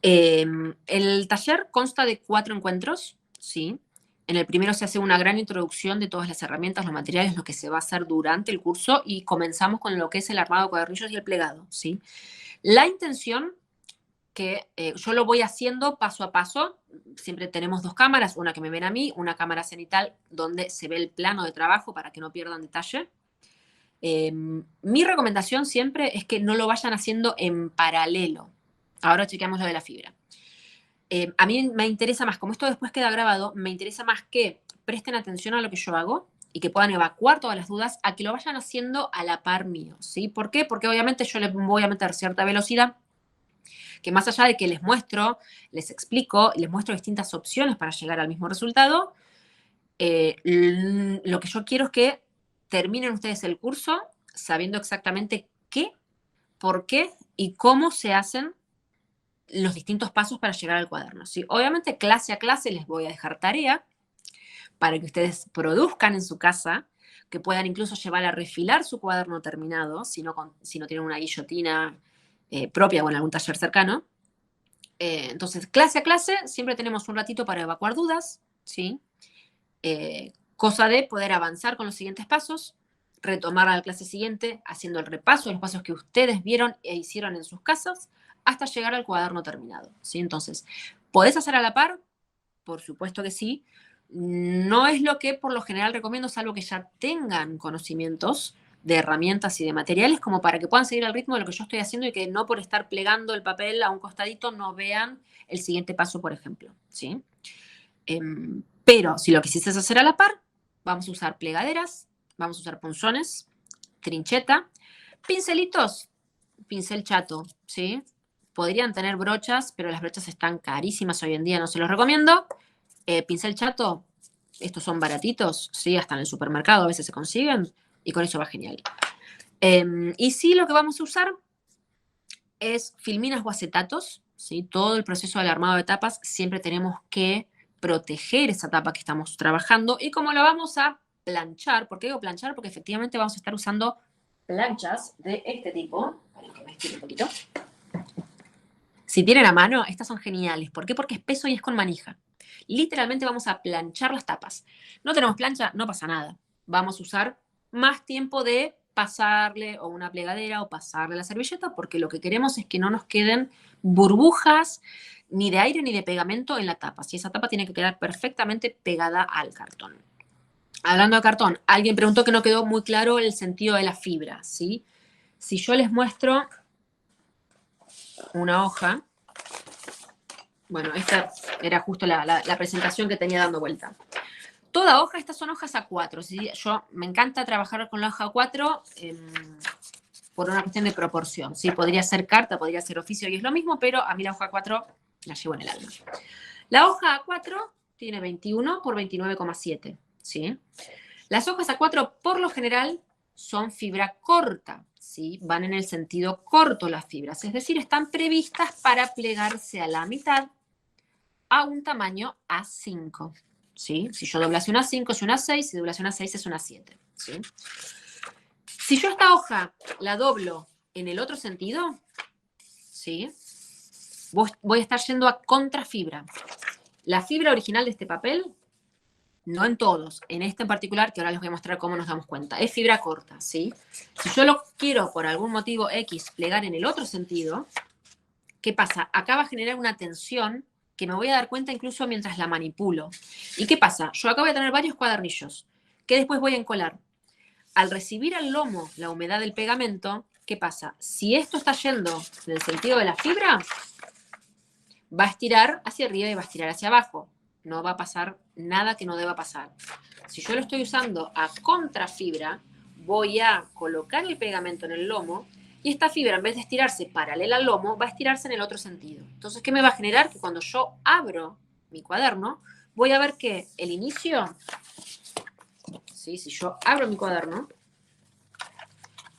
El taller consta de 4 encuentros, ¿sí? En el primero se hace una gran introducción de todas las herramientas, los materiales, lo que se va a hacer durante el curso y comenzamos con lo que es el armado de cuadernillos y el plegado, ¿sí? La intención que yo lo voy haciendo paso a paso, siempre tenemos 2 cámaras, una que me ven a mí, una cámara cenital donde se ve el plano de trabajo para que no pierdan detalle. Mi recomendación siempre es que no lo vayan haciendo en paralelo. Ahora chequeamos lo de la fibra. A mí me interesa más, como esto después queda grabado, me interesa más que presten atención a lo que yo hago y que puedan evacuar todas las dudas, a que lo vayan haciendo a la par mío, ¿sí? ¿Por qué? Porque obviamente yo les voy a meter cierta velocidad, que más allá de que les muestro, les explico, les muestro distintas opciones para llegar al mismo resultado, lo que yo quiero es que terminen ustedes el curso sabiendo exactamente qué, por qué y cómo se hacen los distintos pasos para llegar al cuaderno, ¿sí? Obviamente, clase a clase les voy a dejar tarea para que ustedes produzcan en su casa, que puedan incluso llevar a refilar su cuaderno terminado, si no tienen una guillotina propia o en algún taller cercano. Entonces, clase a clase, siempre tenemos un ratito para evacuar dudas, ¿sí? Cosa de poder avanzar con los siguientes pasos, retomar a la clase siguiente haciendo el repaso de los pasos que ustedes vieron e hicieron en sus casas hasta llegar al cuaderno terminado, ¿sí? Entonces, ¿podés hacer a la par? Por supuesto que sí. No es lo que por lo general recomiendo, salvo que ya tengan conocimientos de herramientas y de materiales como para que puedan seguir al ritmo de lo que yo estoy haciendo y que no por estar plegando el papel a un costadito no vean el siguiente paso, por ejemplo, ¿sí? Pero si lo quisiste hacer a la par, vamos a usar plegaderas, vamos a usar punzones, trincheta, pincelitos, pincel chato, ¿sí? Podrían tener brochas, pero las brochas están carísimas hoy en día, no se los recomiendo. Pincel chato, estos son baratitos, ¿sí? Hasta en el supermercado a veces se consiguen y con eso va genial. Y sí, lo que vamos a usar es filminas o acetatos, ¿sí? Todo el proceso del armado de tapas siempre tenemos que proteger esa tapa que estamos trabajando y como la vamos a planchar, ¿por qué digo planchar? Porque efectivamente vamos a estar usando planchas de este tipo. Para que me estire un poquito. Si tienen a mano, estas son geniales. ¿Por qué? Porque es peso y es con manija. Literalmente vamos a planchar las tapas. No tenemos plancha, no pasa nada. Vamos a usar más tiempo de pasarle o una plegadera o pasarle la servilleta porque lo que queremos es que no nos queden burbujas ni de aire ni de pegamento en la tapa. Si esa tapa tiene que quedar perfectamente pegada al cartón. Hablando de cartón, alguien preguntó que no quedó muy claro el sentido de la fibra, ¿sí? Si yo les muestro una hoja, bueno, esta era justo la presentación que tenía dando vuelta. Toda hoja, estas son hojas A4, ¿sí? Yo me encanta trabajar con la hoja A4 por una cuestión de proporción, ¿sí? Podría ser carta, podría ser oficio y es lo mismo, pero a mí la hoja A4 la llevo en el alma. La hoja A4 tiene 21 por 29,7, ¿sí? Las hojas A4 por lo general son fibra corta, ¿sí? Van en el sentido corto las fibras, es decir, están previstas para plegarse a la mitad a un tamaño A5, ¿sí? Si yo doblase una 5 es una 6, si doblase una 6 es una 7, ¿sí? Si yo esta hoja la doblo en el otro sentido, ¿sí? Voy a estar yendo a contrafibra. La fibra original de este papel, no en todos, en este en particular, que ahora les voy a mostrar cómo nos damos cuenta, es fibra corta, ¿sí? Si yo lo quiero por algún motivo X plegar en el otro sentido, ¿qué pasa? Acá va a generar una tensión que me voy a dar cuenta incluso mientras la manipulo. ¿Y qué pasa? Yo acá voy a tener varios cuadernillos que después voy a encolar. Al recibir al lomo la humedad del pegamento, ¿qué pasa? Si esto está yendo en el sentido de la fibra, va a estirar hacia arriba y va a estirar hacia abajo. No va a pasar nada que no deba pasar. Si yo lo estoy usando a contrafibra, voy a colocar el pegamento en el lomo y esta fibra, en vez de estirarse paralela al lomo, va a estirarse en el otro sentido. Entonces, ¿qué me va a generar? Que cuando yo abro mi cuaderno, voy a ver que el inicio, ¿sí? Si yo abro mi cuaderno,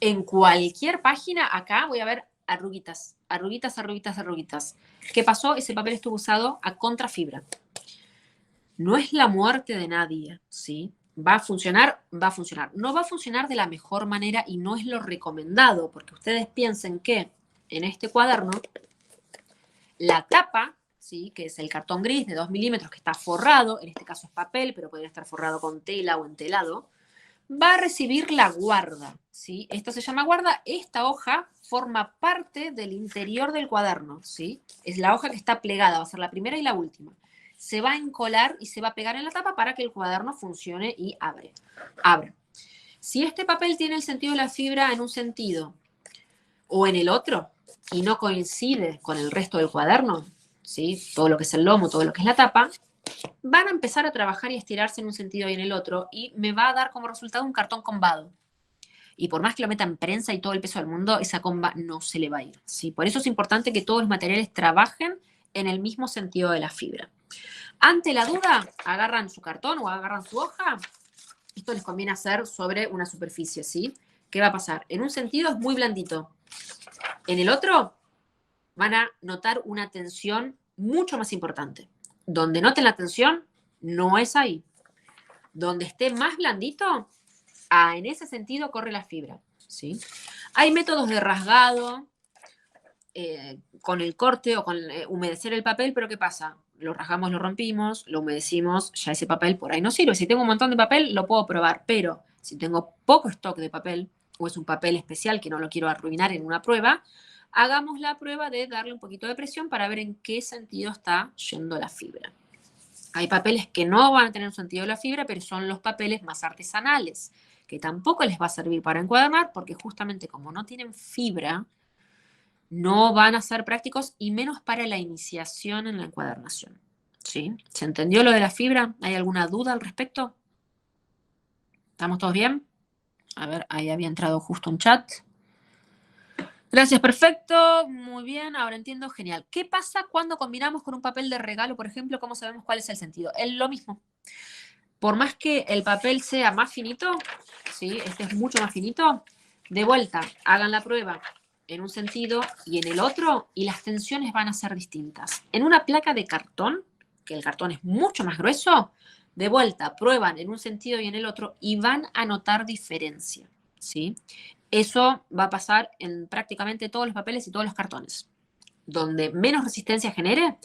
en cualquier página acá voy a ver arruguitas, arruguitas, arruguitas, arruguitas. ¿Qué pasó? Ese papel estuvo usado a contrafibra. No es la muerte de nadie, ¿sí? ¿Va a funcionar? Va a funcionar. No va a funcionar de la mejor manera y no es lo recomendado, porque ustedes piensen que en este cuaderno, la tapa, ¿sí? Que es el cartón gris de 2 milímetros que está forrado, en este caso es papel, pero podría estar forrado con tela o entelado, va a recibir la guarda, ¿sí? Esto se llama guarda. Esta hoja forma parte del interior del cuaderno, ¿sí? Es la hoja que está plegada, va a ser la primera y la última. Se va a encolar y se va a pegar en la tapa para que el cuaderno funcione y abre. Si este papel tiene el sentido de la fibra en un sentido o en el otro y no coincide con el resto del cuaderno, ¿sí? Todo lo que es el lomo, todo lo que es la tapa, van a empezar a trabajar y estirarse en un sentido y en el otro y me va a dar como resultado un cartón combado. Y por más que lo meta en prensa y todo el peso del mundo, esa comba no se le va a ir, ¿sí? Por eso es importante que todos los materiales trabajen en el mismo sentido de la fibra. Ante la duda, agarran su cartón o agarran su hoja. Esto les conviene hacer sobre una superficie, ¿sí? ¿Qué va a pasar? En un sentido es muy blandito. En el otro van a notar una tensión mucho más importante. Donde noten la tensión, no es ahí. Donde esté más blandito, en ese sentido corre la fibra, ¿sí? Hay métodos de rasgado, con el corte o con humedecer el papel, pero ¿qué pasa? Lo rasgamos, lo rompimos, lo humedecimos, ya ese papel por ahí no sirve. Si tengo un montón de papel, lo puedo probar, pero si tengo poco stock de papel o es un papel especial que no lo quiero arruinar en una prueba, hagamos la prueba de darle un poquito de presión para ver en qué sentido está yendo la fibra. Hay papeles que no van a tener un sentido de la fibra, pero son los papeles más artesanales, que tampoco les va a servir para encuadernar, porque justamente como no tienen fibra, no van a ser prácticos y menos para la iniciación en la encuadernación, ¿sí? ¿Se entendió lo de la fibra? ¿Hay alguna duda al respecto? ¿Estamos todos bien? A ver, ahí había entrado justo un chat. Gracias, perfecto, muy bien, ahora entiendo, genial. ¿Qué pasa cuando combinamos con un papel de regalo, por ejemplo? ¿Cómo sabemos cuál es el sentido? Es lo mismo. Por más que el papel sea más finito, ¿sí? Este es mucho más finito, de vuelta, hagan la prueba en un sentido y en el otro, y las tensiones van a ser distintas. En una placa de cartón, que el cartón es mucho más grueso, de vuelta, prueban en un sentido y en el otro y van a notar diferencia, ¿sí? Eso va a pasar en prácticamente todos los papeles y todos los cartones. Donde menos resistencia genere,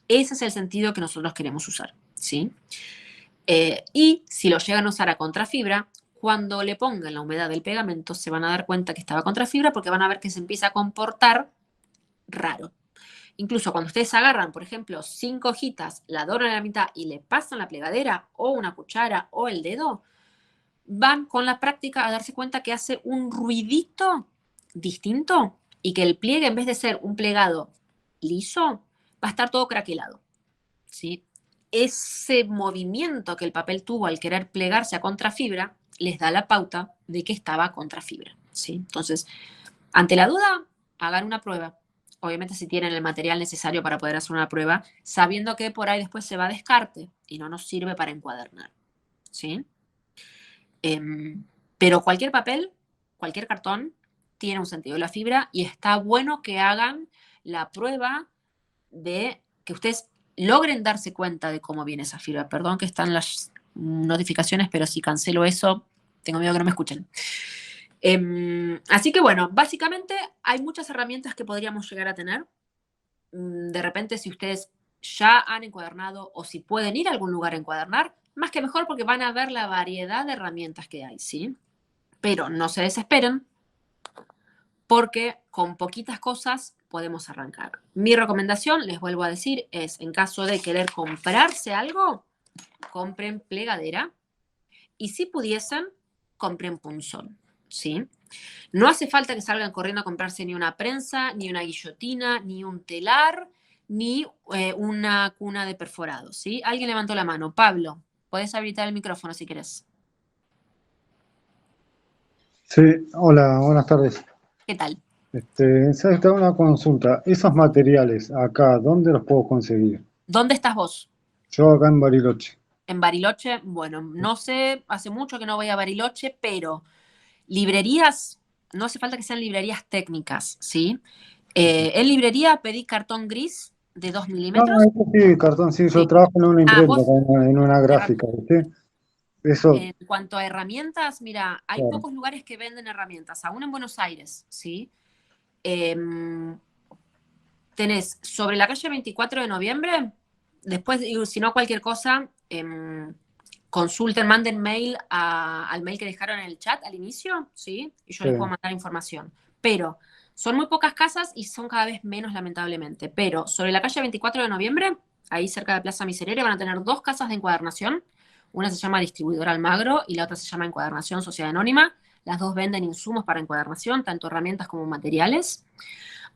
ese es el sentido que nosotros queremos usar, ¿sí? Y si lo llegan a usar a contrafibra, cuando le pongan la humedad del pegamento, se van a dar cuenta que estaba contrafibra porque van a ver que se empieza a comportar raro. Incluso cuando ustedes agarran, por ejemplo, 5 hojitas, la doblan a la mitad y le pasan la plegadera o una cuchara o el dedo, van con la práctica a darse cuenta que hace un ruidito distinto y que el pliegue, en vez de ser un plegado liso, va a estar todo craquelado, ¿sí? Ese movimiento que el papel tuvo al querer plegarse a contrafibra les da la pauta de que estaba a contrafibra, ¿sí? Entonces, ante la duda, hagan una prueba. Obviamente si tienen el material necesario para poder hacer una prueba, sabiendo que por ahí después se va a descarte y no nos sirve para encuadernar, ¿sí? Pero cualquier papel, cualquier cartón, tiene un sentido de la fibra y está bueno que hagan la prueba de que ustedes logren darse cuenta de cómo viene esa fibra. Perdón que están las notificaciones, pero si cancelo eso, tengo miedo que no me escuchen. Así que bueno, básicamente hay muchas herramientas que podríamos llegar a tener. De repente, si ustedes ya han encuadernado o si pueden ir a algún lugar a encuadernar, más que mejor porque van a ver la variedad de herramientas que hay, ¿sí? Pero no se desesperen porque con poquitas cosas podemos arrancar. Mi recomendación, les vuelvo a decir, es en caso de querer comprarse algo, compren plegadera y si pudiesen, compren punzón, ¿sí? No hace falta que salgan corriendo a comprarse ni una prensa, ni una guillotina, ni un telar, ni una cuna de perforado, ¿sí? Alguien levantó la mano. Pablo, podés habilitar el micrófono si querés. Sí, hola, buenas tardes. ¿Qué tal? ¿Sabes? Te hago una consulta. Esos materiales acá, ¿dónde los puedo conseguir? ¿Dónde estás vos? Yo acá en Bariloche. ¿En Bariloche? Bueno, no sé, hace mucho que no voy a Bariloche, pero librerías, no hace falta que sean librerías técnicas, ¿sí? En librería pedí cartón gris de 2 No, milímetros. eso sí, cartón, sí, yo Sí. trabajo en una imprenta, Vos, en una gráfica, ¿viste? Eso, en cuanto a herramientas, mira, hay claro. pocos lugares que venden herramientas, aún en Buenos Aires, ¿sí? Em, Tenés sobre la calle 24 de noviembre, después, si no cualquier cosa, consulten, manden mail al mail que dejaron en el chat al inicio, ¿sí? Y yo Sí. les puedo mandar información. Pero son muy pocas casas y son cada vez menos, lamentablemente. Pero sobre la calle 24 de noviembre, ahí cerca de Plaza Miserere, van a tener 2 casas de encuadernación. Una se llama Distribuidora Almagro y la otra se llama Encuadernación Sociedad Anónima. Las dos venden insumos para encuadernación, tanto herramientas como materiales.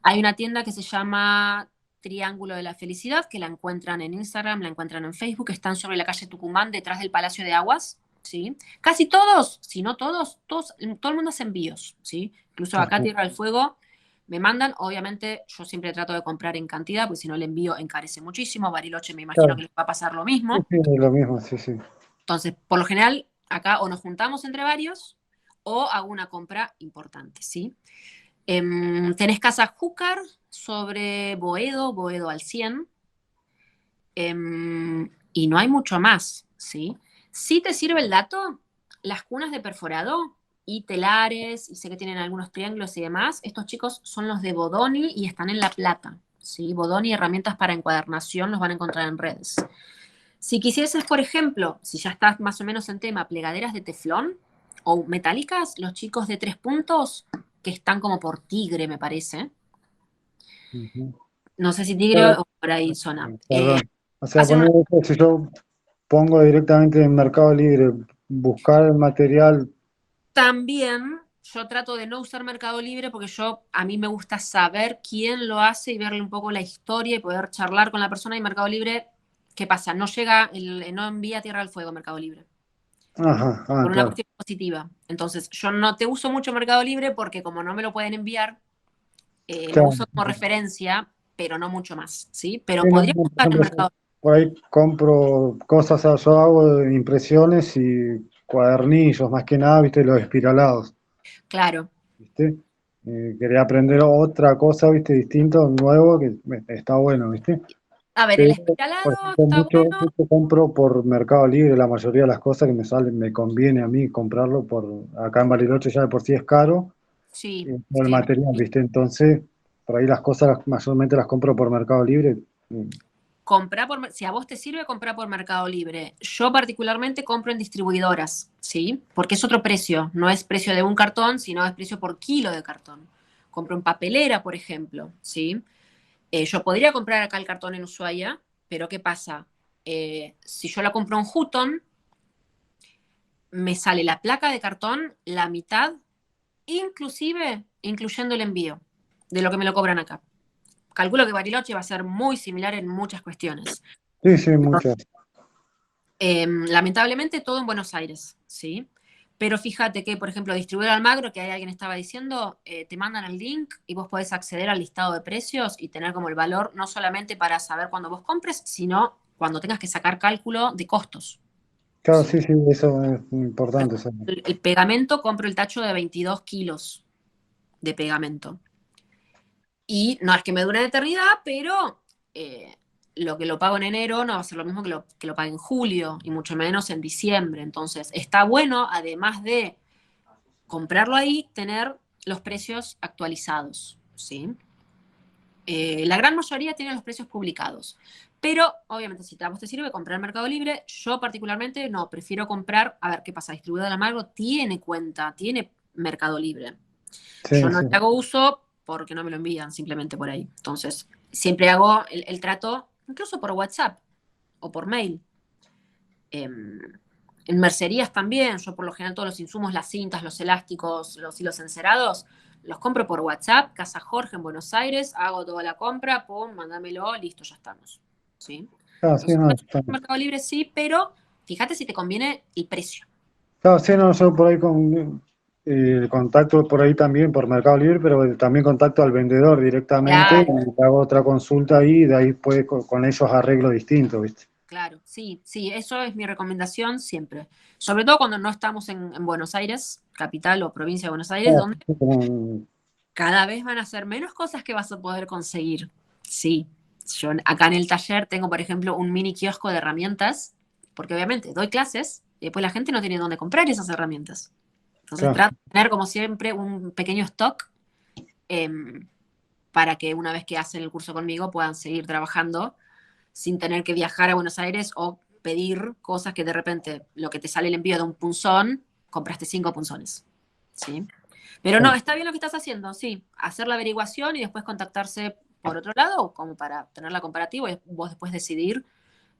Hay una tienda que se llama Triángulo de la Felicidad, que la encuentran en Instagram, la encuentran en Facebook, están sobre la calle Tucumán, detrás del Palacio de Aguas, ¿sí? Casi todos, si no todos, todo el mundo hace envíos, ¿sí? Incluso acá Ajá. Tierra del Fuego me mandan, obviamente yo siempre trato de comprar en cantidad, porque si no el envío encarece muchísimo, Bariloche me imagino Claro. que les va a pasar lo Sí, mismo. sí, es lo mismo, sí, sí. Entonces, por lo general, acá o nos juntamos entre varios o hago una compra importante, ¿sí? Tenés Casa Júcar sobre Boedo, Boedo al 100, y no hay mucho más, ¿sí? Si te sirve el dato, las cunas de perforado y telares, y sé que tienen algunos triángulos y demás, estos chicos son los de Bodoni y están en La Plata, ¿sí? Bodoni, herramientas para encuadernación, los van a encontrar en redes. Si quisieses, por ejemplo, si ya estás más o menos en tema, plegaderas de teflón o metálicas, los chicos de 3 puntos, que están como por Tigre, me parece. Ujú. No sé si Tigre Pero, o por ahí zona. perdón. O sea, Hacen poner una- eso, si yo pongo directamente en Mercado Libre, buscar el material, También yo trato de no usar Mercado Libre porque a mí me gusta saber quién lo hace y verle un poco la historia y poder charlar con la persona. Y Mercado Libre, ¿qué pasa? No envía Tierra al Fuego Mercado Libre. ajá, Por una claro. cuestión positiva. Entonces, yo no te uso mucho Mercado Libre porque como no me lo pueden enviar, lo Claro. uso como referencia, pero no mucho más, ¿sí? Pero Sí, no, podría no, por buscar en ejemplo, yo Mercado Libre. por ahí compro cosas, o sea, yo hago impresiones y cuadernillos, más que nada, viste, los espiralados, Claro. viste. Quería aprender otra cosa, viste, distinto, nuevo, que está bueno, viste. A ver, el Pero, por espiralado ejemplo, está mucho, bueno. mucho compro por Mercado Libre, la mayoría de las cosas que me salen, me conviene a mí comprarlo acá en Bariloche ya de por sí es caro, Sí, por el sí. material, viste. Entonces, por ahí las cosas mayormente las compro por Mercado Libre. Si a vos te sirve, comprar por Mercado Libre. Yo particularmente compro en distribuidoras, ¿sí? Porque es otro precio. No es precio de un cartón, sino es precio por kilo de cartón. Compro en papelera, por ejemplo, ¿sí? Yo podría comprar acá el cartón en Ushuaia, pero ¿qué pasa? Si yo la compro en Hutton, me sale la placa de cartón la mitad, inclusive incluyendo el envío de lo que me lo cobran acá. Calculo que Bariloche va a ser muy similar en muchas cuestiones. Sí, sí, mucho. Lamentablemente todo en Buenos Aires, ¿sí? Pero fíjate que, por ejemplo, Distribuidor Almagro, que hay alguien estaba diciendo, te mandan el link y vos podés acceder al listado de precios y tener como el valor no solamente para saber cuando vos compres, sino cuando tengas que sacar cálculo de costos. Claro, ¿Sí? sí, sí, eso es importante. Eso. El pegamento, compro el tacho de 22 kilos de pegamento. Y no es que me dure una eternidad, pero lo que lo pago en enero no va a ser lo mismo que lo pague en julio, y mucho menos en diciembre. Entonces, está bueno, además de comprarlo ahí, tener los precios actualizados, ¿sí? La gran mayoría tiene los precios publicados. Pero, obviamente, si a vos te sirve comprar en Mercado Libre, yo particularmente no, prefiero comprar, a ver qué pasa, Distribuidora Amargo tiene cuenta, tiene Mercado Libre. Sí, Yo no sí. le hago uso porque no me lo envían simplemente por ahí. Entonces, siempre hago el trato, incluso por WhatsApp o por mail. En mercerías también, yo por lo general todos los insumos, las cintas, los elásticos, los hilos encerados, los compro por WhatsApp, Casa Jorge en Buenos Aires, hago toda la compra, pum, mándamelo, listo, ya estamos. ¿Sí? Ah, sí, Entonces, no, está. Mercado Libre sí, pero fíjate si te conviene el precio. Claro, sí, no, yo por ahí con contacto por ahí también por Mercado Libre, pero también contacto al vendedor directamente Claro, y hago otra consulta ahí y de ahí pues con ellos arreglo distinto, ¿viste? claro, sí, sí, eso es mi recomendación siempre. Sobre todo cuando no estamos en Buenos Aires, capital o provincia de Buenos Aires, Ah, donde sí, cada vez van a ser menos cosas que vas a poder conseguir. Sí, yo acá en el taller tengo, por ejemplo, un mini kiosco de herramientas, porque obviamente doy clases y después la gente no tiene dónde comprar esas herramientas. Entonces claro, trato de tener, como siempre, un pequeño stock para que una vez que hacen el curso conmigo puedan seguir trabajando sin tener que viajar a Buenos Aires o pedir cosas que de repente lo que te sale el envío de un punzón, compraste 5 punzones. ¿Sí? Pero no, claro. está bien lo que estás haciendo, sí. Hacer la averiguación y después contactarse por otro lado, como para tener la comparativa y vos después decidir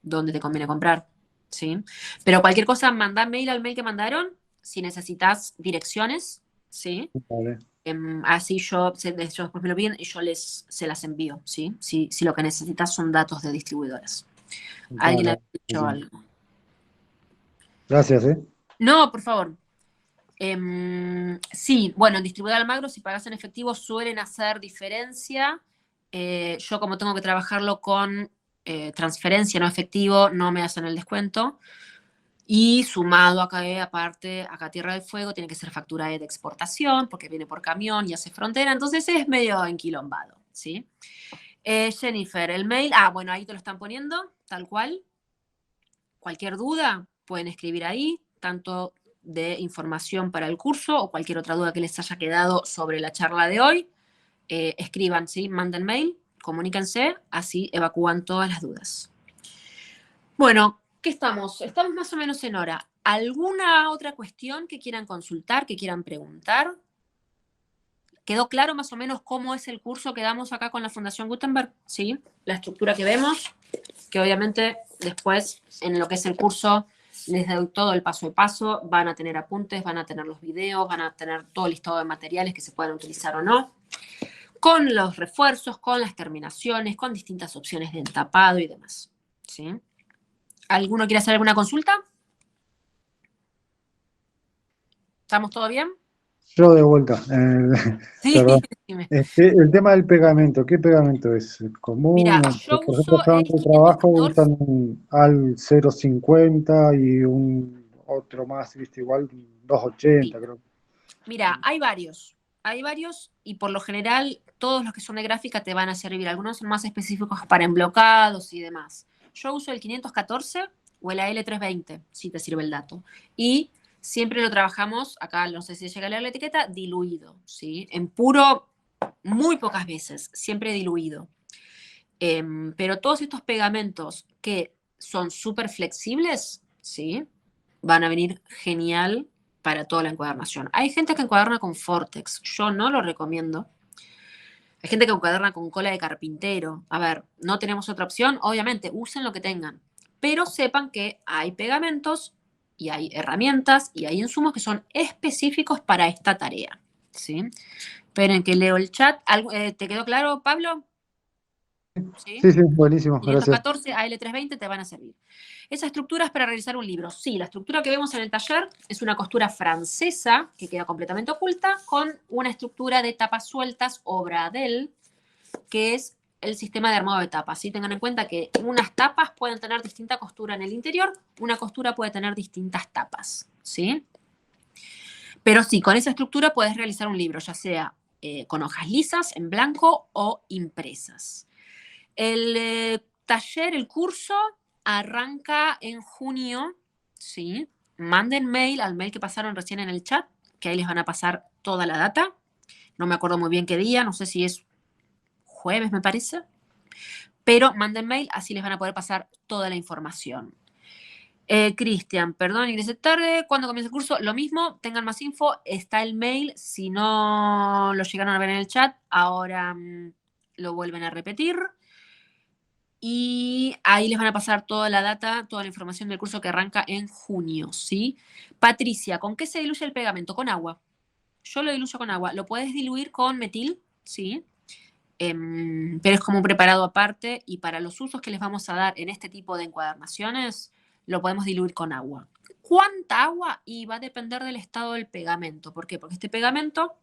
dónde te conviene comprar. ¿Sí? Pero cualquier cosa, mandá mail al mail que mandaron si necesitas direcciones, ¿sí? Vale, Así yo después me lo piden y yo se las envío, ¿sí? Si lo que necesitas son datos de distribuidoras. ¿Alguien ha dale. dicho algo? Gracias, ¿eh? No, por favor. Sí, bueno, en distribuidor Almagro, si pagas en efectivo, suelen hacer diferencia. Yo, como tengo que trabajarlo con transferencia, no efectivo, no me hacen el descuento. Y sumado acá, aparte, acá Tierra del Fuego, tiene que ser factura de exportación, porque viene por camión y hace frontera, entonces es medio enquilombado, ¿sí? Jennifer, el mail, bueno, ahí te lo están poniendo, tal cual. Cualquier duda, pueden escribir ahí, tanto de información para el curso o cualquier otra duda que les haya quedado sobre la charla de hoy. Escriban, ¿sí? Manden mail, comuníquense, así evacúan todas las dudas. Bueno, ¿qué estamos? Estamos más o menos en hora. ¿Alguna otra cuestión que quieran consultar, que quieran preguntar? ¿Quedó claro más o menos cómo es el curso que damos acá con la Fundación Gutenberg? ¿Sí? La estructura que vemos, que obviamente después en lo que es el curso les doy todo el paso a paso, van a tener apuntes, van a tener los videos, van a tener todo el listado de materiales que se puedan utilizar o no, con los refuerzos, con las terminaciones, con distintas opciones de entapado y demás. ¿Sí? ¿Alguno quiere hacer alguna consulta? ¿Estamos todo bien? Yo de vuelta, Sí, perdón. dime. El tema del pegamento, ¿qué pegamento es? ¿Común? Mira, O, yo por ejemplo, uso yo el donde trabajo 514. usan un AL 050 y un otro más, ¿viste? Igual 280, Sí. creo. Mira, hay varios y por lo general todos los que son de gráfica te van a servir. Algunos son más específicos para emblocados y demás. Yo uso el 514 o el AL320, si te sirve el dato. Y siempre lo trabajamos, acá no sé si llega a leer la etiqueta, diluido, ¿sí? En puro, muy pocas veces, siempre diluido. Pero todos estos pegamentos que son súper flexibles, ¿sí? Van a venir genial para toda la encuadernación. Hay gente que encuaderna con Vortex, yo no lo recomiendo. Hay gente que encuaderna con cola de carpintero. A ver, no tenemos otra opción, obviamente, usen lo que tengan, pero sepan que hay pegamentos y hay herramientas y hay insumos que son específicos para esta tarea, ¿sí? Esperen que leo el chat. ¿Te quedó claro, Pablo? ¿Sí? Sí, sí, buenísimo, gracias. 514 AL320 te van a servir. Esa estructura es para realizar un libro. Sí, la estructura que vemos en el taller es una costura francesa que queda completamente oculta con una estructura de tapas sueltas o bradel, que es el sistema de armado de tapas. ¿Sí? Tengan en cuenta que unas tapas pueden tener distinta costura en el interior, una costura puede tener distintas tapas. ¿Sí? Pero sí, con esa estructura puedes realizar un libro, ya sea con hojas lisas, en blanco o impresas. El taller, el curso, arranca en junio, ¿sí? Manden mail al mail que pasaron recién en el chat, que ahí les van a pasar toda la data. No me acuerdo muy bien qué día, no sé si es jueves, me parece. Pero manden mail, así les van a poder pasar toda la información. Cristian, perdón, ingresé tarde. ¿Cuándo comienza el curso? Lo mismo, tengan más info. Está el mail. Si no lo llegaron a ver en el chat, ahora lo vuelven a repetir. Y ahí les van a pasar toda la data, toda la información del curso que arranca en junio, ¿sí? Patricia, ¿con qué se diluye el pegamento? Con agua. Yo lo diluyo con agua. Lo puedes diluir con metil, ¿sí? Pero es como un preparado aparte y para los usos que les vamos a dar en este tipo de encuadernaciones, lo podemos diluir con agua. ¿Cuánta agua? Y va a depender del estado del pegamento. ¿Por qué? Porque este pegamento,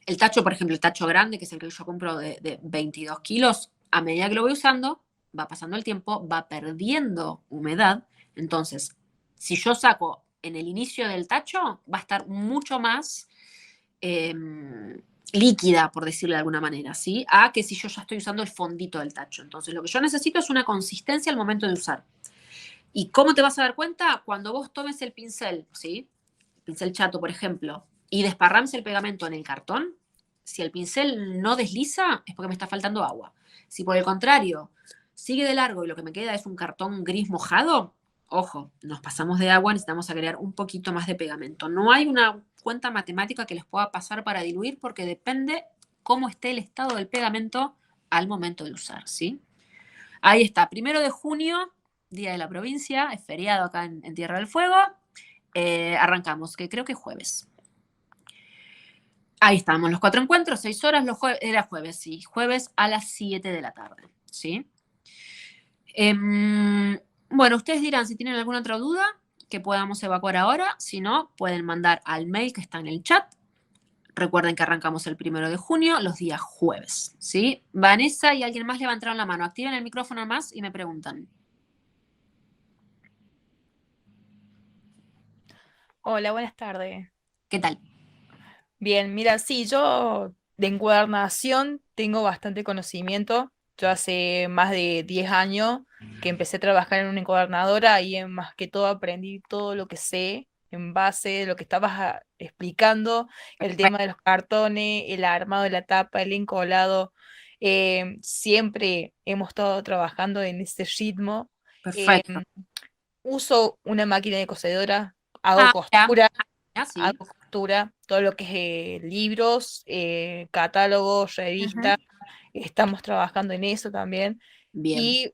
el tacho, por ejemplo, el tacho grande, que es el que yo compro de 22 kilos, a medida que lo voy usando, va pasando el tiempo, va perdiendo humedad. Entonces, si yo saco en el inicio del tacho, va a estar mucho más líquida, por decirlo de alguna manera, ¿sí? A que si yo ya estoy usando el fondito del tacho. Entonces, lo que yo necesito es una consistencia al momento de usar. ¿Y cómo te vas a dar cuenta? Cuando vos tomes el pincel, ¿sí? El pincel chato, por ejemplo, y desparrames el pegamento en el cartón, si el pincel no desliza, es porque me está faltando agua. Si por el contrario, sigue de largo y lo que me queda es un cartón gris mojado, ojo, nos pasamos de agua, necesitamos agregar un poquito más de pegamento. No hay una cuenta matemática que les pueda pasar para diluir porque depende cómo esté el estado del pegamento al momento de usar, ¿sí? Ahí está, 1 de junio, Día de la Provincia, es feriado acá en Tierra del Fuego. Arrancamos, que creo que es jueves. Ahí estamos, los 4 encuentros, 6 horas, era jueves, sí, jueves a las 7 de la tarde, ¿sí? Bueno, ustedes dirán si tienen alguna otra duda que podamos evacuar ahora, si no, pueden mandar al mail que está en el chat. Recuerden que arrancamos el 1 de junio, los días jueves, ¿sí? Vanessa y alguien más levantaron la mano, activen el micrófono más y me preguntan. Hola, buenas tardes. ¿Qué tal? Bien, mira, sí, yo de encuadernación tengo bastante conocimiento. Yo hace más de 10 años que empecé a trabajar en una encuadernadora y más que todo aprendí todo lo que sé en base de lo que estabas explicando, el tema de los cartones, el armado de la tapa, el encolado. Siempre hemos estado trabajando en ese ritmo. Perfecto. Em, Uso una máquina de cosedora, hago Ah, ya. costura. Ah, sí. Hago costura, todo lo que es libros, catálogos, Ujú. revistas, estamos trabajando en eso también. Bien. Y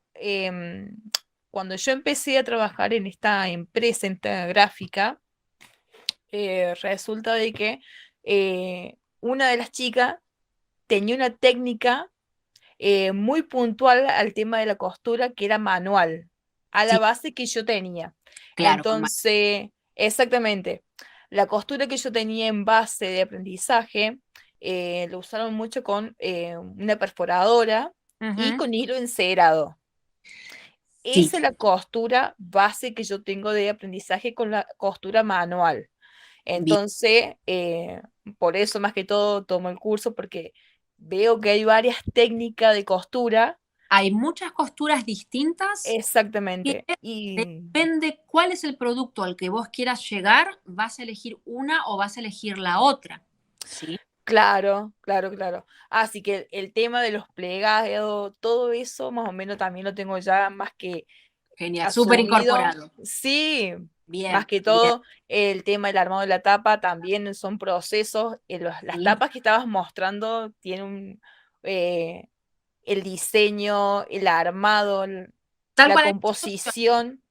cuando yo empecé a trabajar en esta empresa, en esta gráfica, resulta de que una de las chicas tenía una técnica muy puntual al tema de la costura que era manual, a la Sí, base que yo tenía. claro. Entonces, exactamente, la costura que yo tenía en base de aprendizaje lo usaron mucho con una perforadora y Ujú. con hilo encerado. Sí. Esa es la costura base que yo tengo de aprendizaje con la costura manual. Bien. Entonces, por eso más que todo tomo el curso, porque veo que hay varias técnicas de costura. Hay muchas costuras distintas que Exactamente. Y depende cuál es el producto al que vos quieras llegar, vas a elegir una o vas a elegir la otra. ¿Sí? claro, claro, claro. Así que el tema de los plegados, todo eso más o menos también lo tengo ya más que Genial. Súper asumido. incorporado. Sí, más Bien, que bien. todo el tema del armado de la tapa también son procesos. Las Sí. tapas que estabas mostrando tienen eh, el diseño, el armado, Tal la cual. composición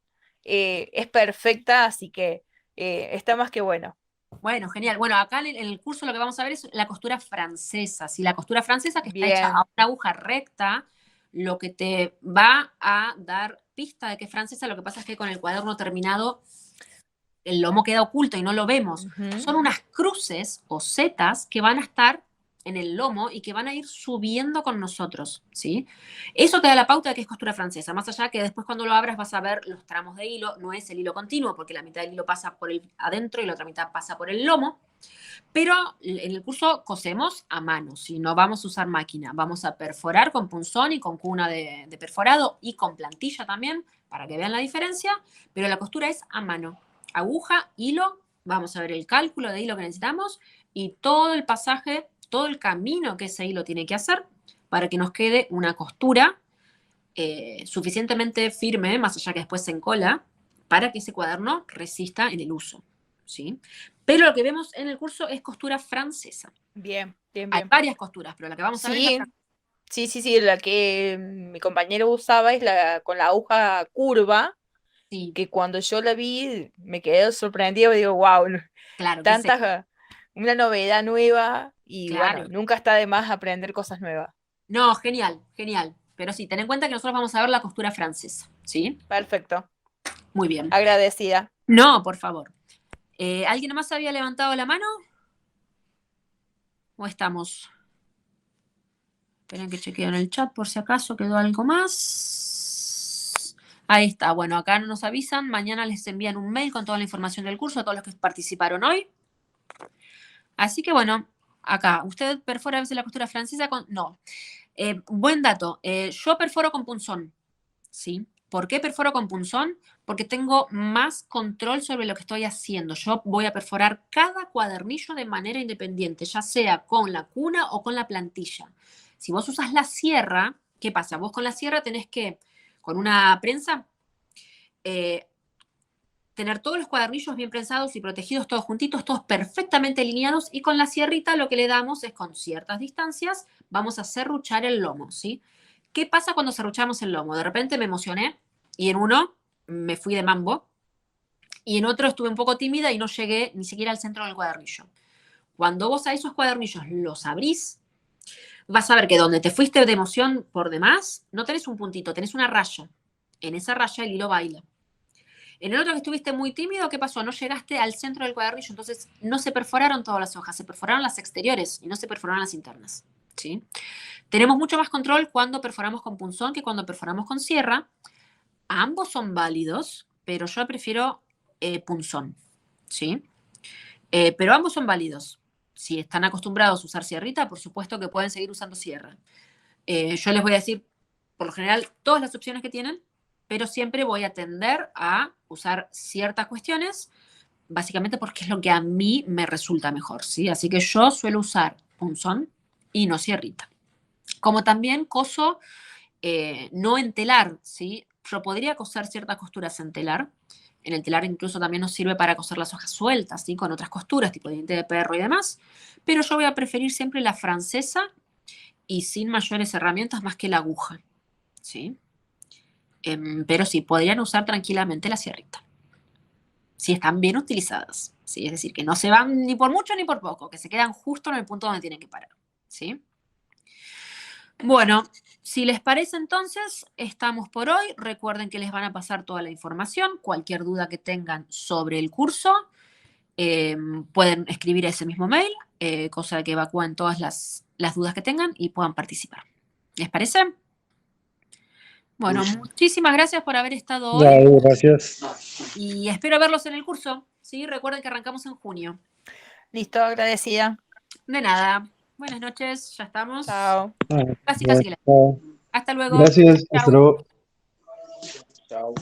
es perfecta, así que está más que bueno. Bueno, genial. Bueno, acá en el curso lo que vamos a ver es la costura francesa. Si la costura francesa que está hecha a Bien. una aguja recta, lo que te va a dar pista de que es francesa, lo que pasa es que con el cuaderno terminado el lomo queda oculto y no lo vemos. Ujú. Son unas cruces o setas que van a estar en el lomo y que van a ir subiendo con nosotros, ¿sí? Eso te da la pauta de que es costura francesa, más allá que después cuando lo abras vas a ver los tramos de hilo, no es el hilo continuo porque la mitad del hilo pasa por el adentro y la otra mitad pasa por el lomo, pero en el curso cosemos a mano, si no vamos a usar máquina, vamos a perforar con punzón y con cuna de perforado y con plantilla también, para que vean la diferencia, pero la costura es a mano, aguja, hilo, vamos a ver el cálculo de hilo que necesitamos y todo el pasaje, todo el camino que ese hilo tiene que hacer para que nos quede una costura suficientemente firme, más allá que después se encola, para que ese cuaderno resista en el uso, ¿sí? Pero lo que vemos en el curso es costura francesa. Bien, bien, Hay bien. varias costuras, pero la que vamos a ver es la Sí, francesa. sí, la que mi compañero usaba es la con la aguja curva, Sí, que cuando yo la vi me quedé sorprendido y digo, wow, claro, que sé, tanta, una novedad nueva y bueno, claro. nunca está de más aprender cosas nuevas. No, genial, genial. Pero sí, ten en cuenta que nosotros vamos a ver la costura francesa, ¿sí? Perfecto, Muy bien. agradecida. No, por favor. ¿Alguien más había levantado la mano? ¿O estamos? Esperen que chequeo en el chat por si acaso quedó algo más. Ahí está. Bueno, acá no nos avisan. Mañana les envían un mail con toda la información del curso a todos los que participaron hoy. Así que bueno, acá. ¿Usted perfora a veces la costura francesa con...? No. Buen dato. Yo perforo con punzón. ¿Sí? ¿Por qué perforo con punzón? Porque tengo más control sobre lo que estoy haciendo. Yo voy a perforar cada cuadernillo de manera independiente, ya sea con la cuna o con la plantilla. Si vos usas la sierra, ¿qué pasa? Vos con la sierra tenés que, con una prensa, tener todos los cuadernillos bien prensados y protegidos, todos juntitos, todos perfectamente alineados, y con la sierrita lo que le damos es, con ciertas distancias, vamos a serruchar el lomo, ¿sí? ¿Qué pasa cuando serruchamos el lomo? De repente me emocioné y en uno me fui de mambo y en otro estuve un poco tímida y no llegué ni siquiera al centro del cuadernillo. Cuando vos a esos cuadernillos los abrís, vas a ver que donde te fuiste de emoción por demás, no tenés un puntito, tenés una raya. En esa raya el hilo baila. En el otro que estuviste muy tímido, ¿qué pasó? No llegaste al centro del cuadernillo, entonces no se perforaron todas las hojas, se perforaron las exteriores y no se perforaron las internas, ¿sí? Tenemos mucho más control cuando perforamos con punzón que cuando perforamos con sierra. Ambos son válidos, pero yo prefiero punzón, ¿sí? Pero ambos son válidos. Si están acostumbrados a usar sierrita, por supuesto que pueden seguir usando sierra. Yo les voy a decir, por lo general, todas las opciones que tienen, pero siempre voy a tender a usar ciertas cuestiones, básicamente porque es lo que a mí me resulta mejor, ¿sí? Así que yo suelo usar punzón y no sierrita. Como también coso no en telar, ¿sí? Yo podría coser ciertas costuras en telar. En el telar incluso también nos sirve para coser las hojas sueltas, ¿sí? Con otras costuras, tipo diente de perro y demás. Pero yo voy a preferir siempre la francesa y sin mayores herramientas más que la aguja, ¿sí? Pero sí, podrían usar tranquilamente la sierrita, si están bien utilizadas, ¿sí? Es decir, que no se van ni por mucho ni por poco, que se quedan justo en el punto donde tienen que parar, ¿sí? Bueno, si les parece entonces, estamos por hoy. Recuerden que les van a pasar toda la información. Cualquier duda que tengan sobre el curso, pueden escribir a ese mismo mail, cosa de que evacúen todas las dudas que tengan y puedan participar. ¿Les parece? Bueno, muchísimas gracias por haber estado hoy Ya, gracias. y espero verlos en el curso, ¿sí? Recuerden que arrancamos en junio. Listo, agradecida. De nada. Buenas noches, ya estamos. Chao. Ah, Casi, bueno, casi que la... chao. Hasta luego. Gracias, hasta Chau. luego. Chao.